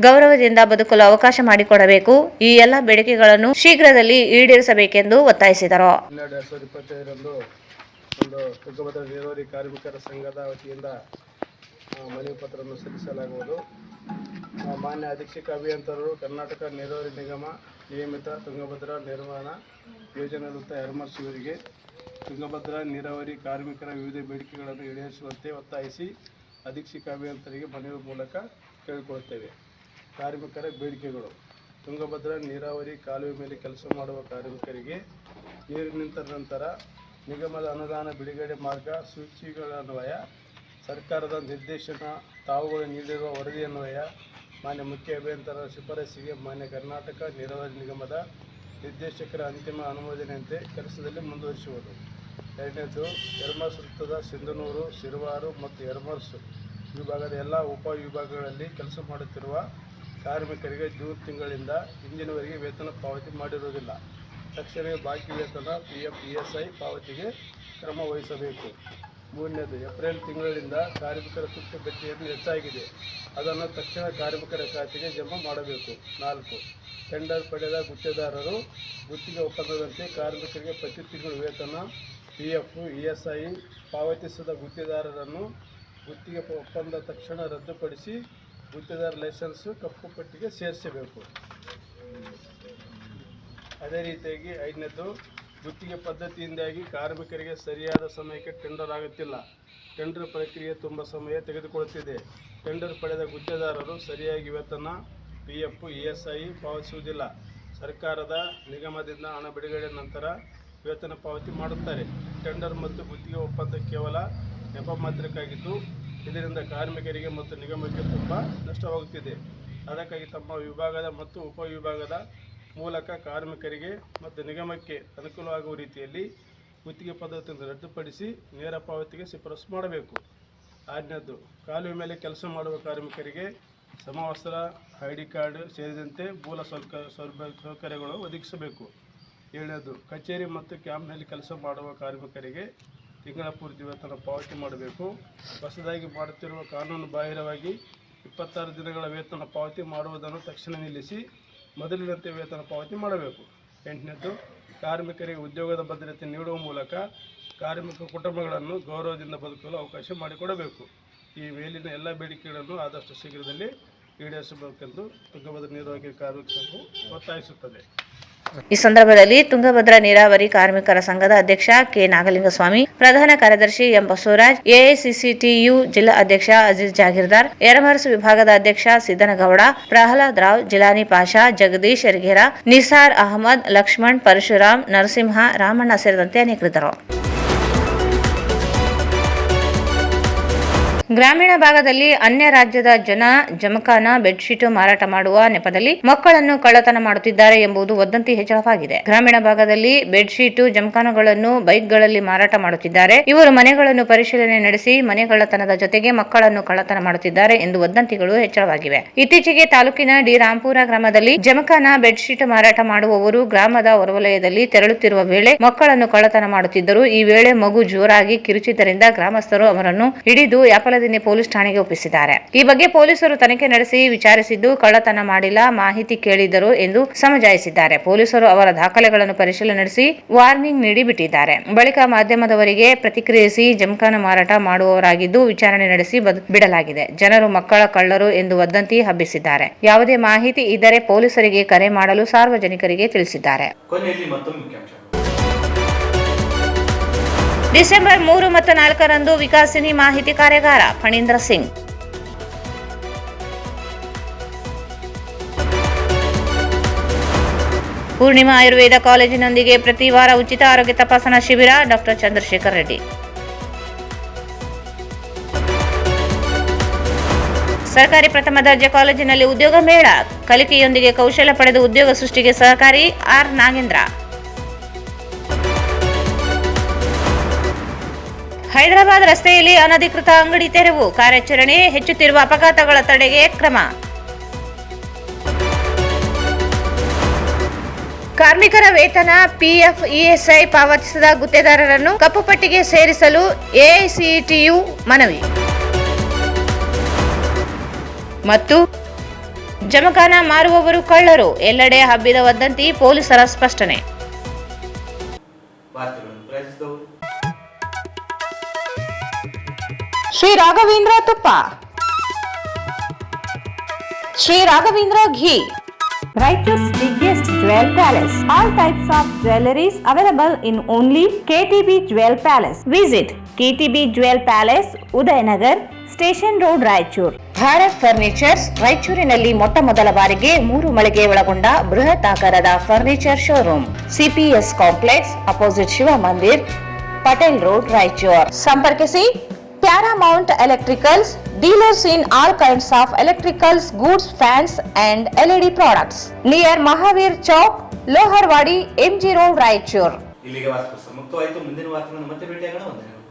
ಗೌರವದಿಂದ ಬದುಕಲು ಅವಕಾಶ ಮಾಡಿಕೊಡಬೇಕು. ಈ ಎಲ್ಲ ಬೇಡಿಕೆಗಳನ್ನು ಶೀಘ್ರದಲ್ಲಿ ಈಡೇರಿಸಬೇಕೆಂದು ಒತ್ತಾಯಿಸಿದರು. 12/2025ರಂದು ಒಂದು ತುಂಗಭದ್ರಾ ನೀರಾವರಿ ಕಾರ್ಮಿಕರ ಸಂಘದ ವತಿಯಿಂದ ಮನವಿ ಪತ್ರವನ್ನು ಸಲ್ಲಿಸಲಾಗುವುದು. ಮಾನ್ಯ ಅಧೀಕ್ಷಕ ಅಭಿಯಂತರರು ಕರ್ನಾಟಕ ನೀರಾವರಿ ನಿಗಮ ನಿಯಮಿತ ತುಂಗಭದ್ರಾ ನಿರ್ವಹಣಾ ಯೋಜನೆ ವೃತ್ತ ಯರಮರ್ಸ್ ಇವರಿಗೆ ತುಂಗಭದ್ರಾ ನೀರಾವರಿ ಕಾರ್ಮಿಕರ ವಿವಿಧ ಬೇಡಿಕೆಗಳನ್ನು ಈಡೇರಿಸುವಂತೆ ಒತ್ತಾಯಿಸಿ ಅಧೀಕ್ಷಕ ಅಭಿಯಂತರಿಗೆ ಮನವಿ ಮೂಲಕ ಕೇಳಿಕೊಳ್ಳುತ್ತೇವೆ. ಕಾರ್ಮಿಕರ ಬೇಡಿಕೆಗಳು: ತುಂಗಭದ್ರಾ ನೀರಾವರಿ ಕಾಲುವೆ ಮೇಲೆ ಕೆಲಸ ಮಾಡುವ ಕಾರ್ಮಿಕರಿಗೆ ನೀರು ನಿಂತ ನಂತರ ನಿಗಮದ ಅನುದಾನ ಬಿಡುಗಡೆ ಮಾರ್ಗ ಸೂಚಿಗಳನ್ವಯ ಸರ್ಕಾರದ ನಿರ್ದೇಶನ ತಾವುಗಳು ನೀಡಿರುವ ವರದಿಯನ್ವಯ ಮಾನ್ಯ ಮುಖ್ಯ ಅಭಿಯಂತರರ ಶಿಫಾರಸಿಗೆ ಮಾನ್ಯ ಕರ್ನಾಟಕ ನೀರಾವರಿ ನಿಗಮದ ನಿರ್ದೇಶಕರ ಅಂತಿಮ ಅನುಮೋದನೆಯಂತೆ ಕೆಲಸದಲ್ಲಿ ಮುಂದುವರಿಸುವುದು. ಎರಡನೇದು, ಯರಮರ್ಸ್ ವೃತ್ತದ ಸಿಂಧನೂರು, ಸಿರವಾರು ಮತ್ತು ಯರಮರ್ಸ್ ವಿಭಾಗದ ಎಲ್ಲ ಉಪವಿಭಾಗಗಳಲ್ಲಿ ಕೆಲಸ ಮಾಡುತ್ತಿರುವ ಕಾರ್ಮಿಕರಿಗೆ ಜೂನ್ ತಿಂಗಳಿಂದ ಇಂದಿನವರೆಗೆ ವೇತನ ಪಾವತಿ ಮಾಡಿರುವುದಿಲ್ಲ. ತಕ್ಷಣವೇ ಬಾಕಿ ವೇತನ PF ESI ಪಾವತಿಗೆ ಕ್ರಮ ವಹಿಸಬೇಕು. ಮೂರನೇದು, ಏಪ್ರಿಲ್ ತಿಂಗಳಿಂದ ಕಾರ್ಮಿಕರ ತುಟ್ಟು ಭತ್ಯೆಯನ್ನು ಹೆಚ್ಚಾಗಿದೆ, ಅದನ್ನು ತಕ್ಷಣ ಕಾರ್ಮಿಕರ ಖಾತೆಗೆ ಜಮಾ ಮಾಡಬೇಕು. 4, ಟೆಂಡರ್ ಪಡೆದ ಗುತ್ತಿಗೆದಾರರು ಗುತ್ತಿಗೆ ಒಪ್ಪಂದದಂತೆ ಕಾರ್ಮಿಕರಿಗೆ ಪ್ರತಿ ತಿಂಗಳು ವೇತನ PF ESI ಪಾವತಿಸಿದ ಗುತ್ತಿಗೆದಾರರನ್ನು ಗುತ್ತಿಗೆ ಒಪ್ಪಂದ ತಕ್ಷಣ ರದ್ದುಪಡಿಸಿ ಗುತ್ತಿಗೆದಾರ ಲೈಸೆನ್ಸು ಕಪ್ಪು ಪಟ್ಟಿಗೆ ಸೇರಿಸಬೇಕು. ಅದೇ ರೀತಿಯಾಗಿ 5ನೇದು, ಗುತ್ತಿಗೆ ಪದ್ಧತಿಯಿಂದಾಗಿ ಕಾರ್ಮಿಕರಿಗೆ ಸರಿಯಾದ ಸಮಯಕ್ಕೆ ಟೆಂಡರ್ ಆಗುತ್ತಿಲ್ಲ. ಟೆಂಡರ್ ಪ್ರಕ್ರಿಯೆ ತುಂಬ ಸಮಯ ತೆಗೆದುಕೊಳ್ಳುತ್ತಿದೆ. ಟೆಂಡರ್ ಪಡೆದ ಗುತ್ತಿಗೆದಾರರು ಸರಿಯಾಗಿ ವೇತನ PF ESI ಪಾವತಿಸುವುದಿಲ್ಲ. ಸರ್ಕಾರದ ನಿಗಮದಿಂದ ಹಣ ಬಿಡುಗಡೆ ನಂತರ ವೇತನ ಪಾವತಿ ಮಾಡುತ್ತಾರೆ. ಟೆಂಡರ್ ಮತ್ತು ಗುತ್ತಿಗೆ ಒಪ್ಪಂದ ಕೇವಲ ನೆಪಮಾತ್ರಕ್ಕಾಗಿದ್ದು ಇದರಿಂದ ಕಾರ್ಮಿಕರಿಗೆ ಮತ್ತು ನಿಗಮಕ್ಕೆ ತುಂಬ ನಷ್ಟವಾಗುತ್ತಿದೆ. ಅದಕ್ಕಾಗಿ ತಮ್ಮ ವಿಭಾಗದ ಮತ್ತು ಉಪವಿಭಾಗದ ಮೂಲಕ ಕಾರ್ಮಿಕರಿಗೆ ಮತ್ತು ನಿಗಮಕ್ಕೆ ಅನುಕೂಲವಾಗುವ ರೀತಿಯಲ್ಲಿ ಗುತ್ತಿಗೆ ಪದ್ಧತಿಯನ್ನು ರದ್ದುಪಡಿಸಿ ನೇರ ಪಾವತಿಗೆ ಶಿಫಾರಸು ಮಾಡಬೇಕು. 6ನೇದು, ಕಾಲುವೆ ಮೇಲೆ ಕೆಲಸ ಮಾಡುವ ಕಾರ್ಮಿಕರಿಗೆ ಸಮವಸ್ತ್ರ, ID ಕಾರ್ಡ್ ಸೇರಿದಂತೆ ಮೂಲ ಸೌಕರ್ಯಗಳು ಒದಗಿಸಬೇಕು. 7ನೇದು, ಕಚೇರಿ ಮತ್ತು ಕ್ಯಾಂಪ್ನಲ್ಲಿ ಕೆಲಸ ಮಾಡುವ ಕಾರ್ಮಿಕರಿಗೆ ತಿಂಗಳ ಪೂರ್ತಿ ವೇತನ ಪಾವತಿ ಮಾಡಬೇಕು. ಹೊಸದಾಗಿ ಮಾಡುತ್ತಿರುವ ಕಾನೂನು ಬಾಹಿರವಾಗಿ 26 ದಿನಗಳ ವೇತನ ಪಾವತಿ ಮಾಡುವುದನ್ನು ತಕ್ಷಣ ನಿಲ್ಲಿಸಿ ಮೊದಲಿನಂತೆ ವೇತನ ಪಾವತಿ ಮಾಡಬೇಕು. 8ನೇದು, ಕಾರ್ಮಿಕರಿಗೆ ಉದ್ಯೋಗದ ಭದ್ರತೆ ನೀಡುವ ಮೂಲಕ ಕಾರ್ಮಿಕ ಕುಟುಂಬಗಳನ್ನು ಗೌರವದಿಂದ ಬದುಕಲು ಅವಕಾಶ ಮಾಡಿಕೊಡಬೇಕು. ಈ ಮೇಲಿನ ಎಲ್ಲ ಬೇಡಿಕೆಗಳನ್ನು ಆದಷ್ಟು ಶೀಘ್ರದಲ್ಲಿ ಈಡೇರಿಸಬೇಕೆಂದು ತುಂಗಭದ್ರಾ ನೀರಾವರಿ ಕಾರ್ಮಿಕ ಸಂಘವು ಒತ್ತಾಯಿಸುತ್ತದೆ. ಈ ಸಂದರ್ಭದಲ್ಲಿ ತುಂಗಭದ್ರಾ ನೀರಾವರಿ ಕಾರ್ಮಿಕರ ಸಂಘದ ಅಧ್ಯಕ್ಷ ಕೆ. ನಾಗಲಿಂಗಸ್ವಾಮಿ, ಪ್ರಧಾನ ಕಾರ್ಯದರ್ಶಿ ಎಂ. ಬಸವರಾಜ್, AICCTU ಜಿಲ್ಲಾ ಅಧ್ಯಕ್ಷ ಅಜೀಜ್ ಜಾಗೀರ್ದಾರ್, ಯರಮರ್ಸ್ ವಿಭಾಗದ ಅಧ್ಯಕ್ಷ ಸಿದ್ದನಗೌಡ, ಪ್ರಹ್ಲಾದ್ ರಾವ್, ಜಿಲಾನಿ ಪಾಷಾ, ಜಗದೀಶ್ ಯರಗೇರ, ನಿಸಾರ್ ಅಹಮದ್, ಲಕ್ಷ್ಮಣ್, ಪರಶುರಾಮ್, ನರಸಿಂಹ, ರಾಮಣ್ಣ ಸೇರಿದಂತೆ ಅನೇಕರಿದ್ದರು. ಗ್ರಾಮೀಣ ಭಾಗದಲ್ಲಿ ಅನ್ಯ ರಾಜ್ಯದ ಜನ ಜಮಖಾನ ಬೆಡ್ಶೀಟ್ ಮಾರಾಟ ಮಾಡುವ ನೆಪದಲ್ಲಿ ಮಕ್ಕಳನ್ನು ಕಳ್ಳತನ ಮಾಡುತ್ತಿದ್ದಾರೆ ಎಂಬುದು ವದಂತಿ ಹೆಚ್ಚಳವಾಗಿದೆ. ಗ್ರಾಮೀಣ ಭಾಗದಲ್ಲಿ ಬೆಡ್ಶೀಟ್, ಜಮಖಾನಗಳನ್ನು ಬೈಕ್ಗಳಲ್ಲಿ ಮಾರಾಟ ಮಾಡುತ್ತಿದ್ದಾರೆ. ಇವರು ಮನೆಗಳನ್ನು ಪರಿಶೀಲನೆ ನಡೆಸಿ ಮನೆಗಳ್ಳತನದ ಜೊತೆಗೆ ಮಕ್ಕಳನ್ನು ಕಳ್ಳತನ ಮಾಡುತ್ತಿದ್ದಾರೆ ಎಂದು ವದಂತಿಗಳು ಹೆಚ್ಚಳವಾಗಿವೆ. ಇತ್ತೀಚೆಗೆ ತಾಲೂಕಿನ ಡಿ. ರಾಂಪುರ ಗ್ರಾಮದಲ್ಲಿ ಜಮಖಾನ ಬೆಡ್ಶೀಟ್ ಮಾರಾಟ ಮಾಡುವವರು ಗ್ರಾಮದ ಹೊರವಲಯದಲ್ಲಿ ತೆರಳುತ್ತಿರುವ ವೇಳೆ ಮಕ್ಕಳನ್ನು ಕಳ್ಳತನ ಮಾಡುತ್ತಿದ್ದರು. ಈ ವೇಳೆ ಮಗು ಜೋರಾಗಿ ಕಿರುಚಿದ್ದರಿಂದ ಗ್ರಾಮಸ್ಥರು ಅವರನ್ನು ಹಿಡಿದು ಯಾಪಲದಿನ್ನೆ ಪೊಲೀಸ್ ಠಾಣೆಗೆ ಒಪ್ಪಿಸಿದ್ದಾರೆ. ಈ ಬಗ್ಗೆ ಪೊಲೀಸರು ತನಿಖೆ ನಡೆಸಿ ವಿಚಾರಿಸಿದ್ದು ಕಳ್ಳತನ ಮಾಡಿಲ್ಲ, ಮಾಹಿತಿ ಕೇಳಿದರು ಎಂದು ಸಮಜಾಯಿಸಿದ್ದಾರೆ. ಪೊಲೀಸರು ಅವರ ದಾಖಲೆಗಳನ್ನು ಪರಿಶೀಲನೆ ನಡೆಸಿ ವಾರ್ನಿಂಗ್ ನೀಡಿ ಬಿಟ್ಟಿದ್ದಾರೆ. ಬಳಿಕ ಮಾಧ್ಯಮದವರಿಗೆ ಪ್ರತಿಕ್ರಿಯಿಸಿ ಜಮಖಾನ ಮಾರಾಟ ಮಾಡುವವರಾಗಿದ್ದು ವಿಚಾರಣೆ ನಡೆಸಿ ಬಿಡಲಾಗಿದೆ. ಜನರು ಮಕ್ಕಳ ಕಳ್ಳರು ಎಂದು ವದಂತಿ ಹಬ್ಬಿಸಿದ್ದಾರೆ. ಯಾವುದೇ ಮಾಹಿತಿ ಇದ್ದರೆ ಪೊಲೀಸರಿಗೆ ಕರೆ ಮಾಡಲು ಸಾರ್ವಜನಿಕರಿಗೆ ತಿಳಿಸಿದ್ದಾರೆ. ಕೊನೆಯಲ್ಲಿ ಮತ್ತೊಮ್ಮೆ ಮುಖ್ಯಾಂಶ. ಡಿಸೆಂಬರ್ 3 ಮತ್ತು 4ರಂದು ವಿಕಾಸಿನಿ ಮಾಹಿತಿ ಕಾರ್ಯಾಗಾರ. ಫಣೀಂದ್ರ ಸಿಂಗ್. ಪೂರ್ಣಿಮಾ ಆಯುರ್ವೇದ ಕಾಲೇಜಿನೊಂದಿಗೆ ಪ್ರತಿ ವಾರ ಉಚಿತ ಆರೋಗ್ಯ ತಪಾಸಣಾ ಶಿಬಿರ. ಡಾ. ಚಂದ್ರಶೇಖರ್ ರೆಡ್ಡಿ. ಸರ್ಕಾರಿ ಪ್ರಥಮ ದರ್ಜೆ ಕಾಲೇಜಿನಲ್ಲಿ ಉದ್ಯೋಗ ಮೇಳ, ಕಲಿಕೆಯೊಂದಿಗೆ ಕೌಶಲ್ಯ ಪಡೆದು ಉದ್ಯೋಗ ಸೃಷ್ಟಿಗೆ ಸಹಕಾರಿ ಆರ್ ನಾಗೇಂದ್ರ. ಹೈದರಾಬಾದ್ ರಸ್ತೆಯಲ್ಲಿ ಅನಧಿಕೃತ ಅಂಗಡಿ ತೆರವು, ಕಾರ್ಯಾಚರಣೆ, ಹೆಚ್ಚುತ್ತಿರುವ ಅಪಘಾತಗಳ ತಡೆಗೆ ಕ್ರಮ. ಕಾರ್ಮಿಕರ ವೇತನ, ಪಿಎಫ್, ಇಎಸ್ಐ ಪಾವತಿಸದ ಗುತ್ತೇದಾರರನ್ನು ಕಪ್ಪು ಪಟ್ಟಿಗೆ ಸೇರಿಸಲು ಎಐಸಿಟಿಯು ಮನವಿ. ಮತ್ತು ಜಮಖಾನ ಮಾರುವವರು ಕಳ್ಳರು, ಎಲ್ಲೆಡೆ ಹಬ್ಬಿದ ವದಂತಿ, ಪೊಲೀಸರ ಸ್ಪಷ್ಟನೆ. ವಾರ್ತೆಗಳನ್ನು ಪ್ರಯತ್ನಿಸಿದವರು ಶ್ರೀ ರಾಘವೇಂದ್ರ ತುಪ್ಪ, ಶ್ರೀ ರಾಘವೇಂದ್ರ ಘೀ, Raichur's biggest jewel palace. All types of jewelries available in only KTB Jewel Palace. Visit KTB Jewel Palace, Udayanagar, Station Road, Raichur. Bharat furnitures ರಾಯಚೂರಿನಲ್ಲಿ ಮೊಟ್ಟ ಮೊದಲ ಬಾರಿಗೆ 3 ಮಳಿಗೆ ಒಳಗೊಂಡ ಬೃಹತ್ ಆಕಾರದ furniture showroom. CPS complex opposite Shiva Mandir, Patel road, Raichur. ಸಂಪರ್ಕಿಸಿ Paramount Electricals, dealers in all kinds of electricals, goods, fans and LED products. Near Mahavir Chowk, Loharwadi, MG Road, Raichur. ಇಲ್ಲಿಗೆ ವಾರ್ತೆ ಮುಕ್ತವಾಯಿತು. ಮುಂದಿನ ವಾರ್ತೆಗಳನ್ನು ಮತ್ತೆ ಭೇಟಿಯಾಗೋಣ. ವಂದನೆಗಳು.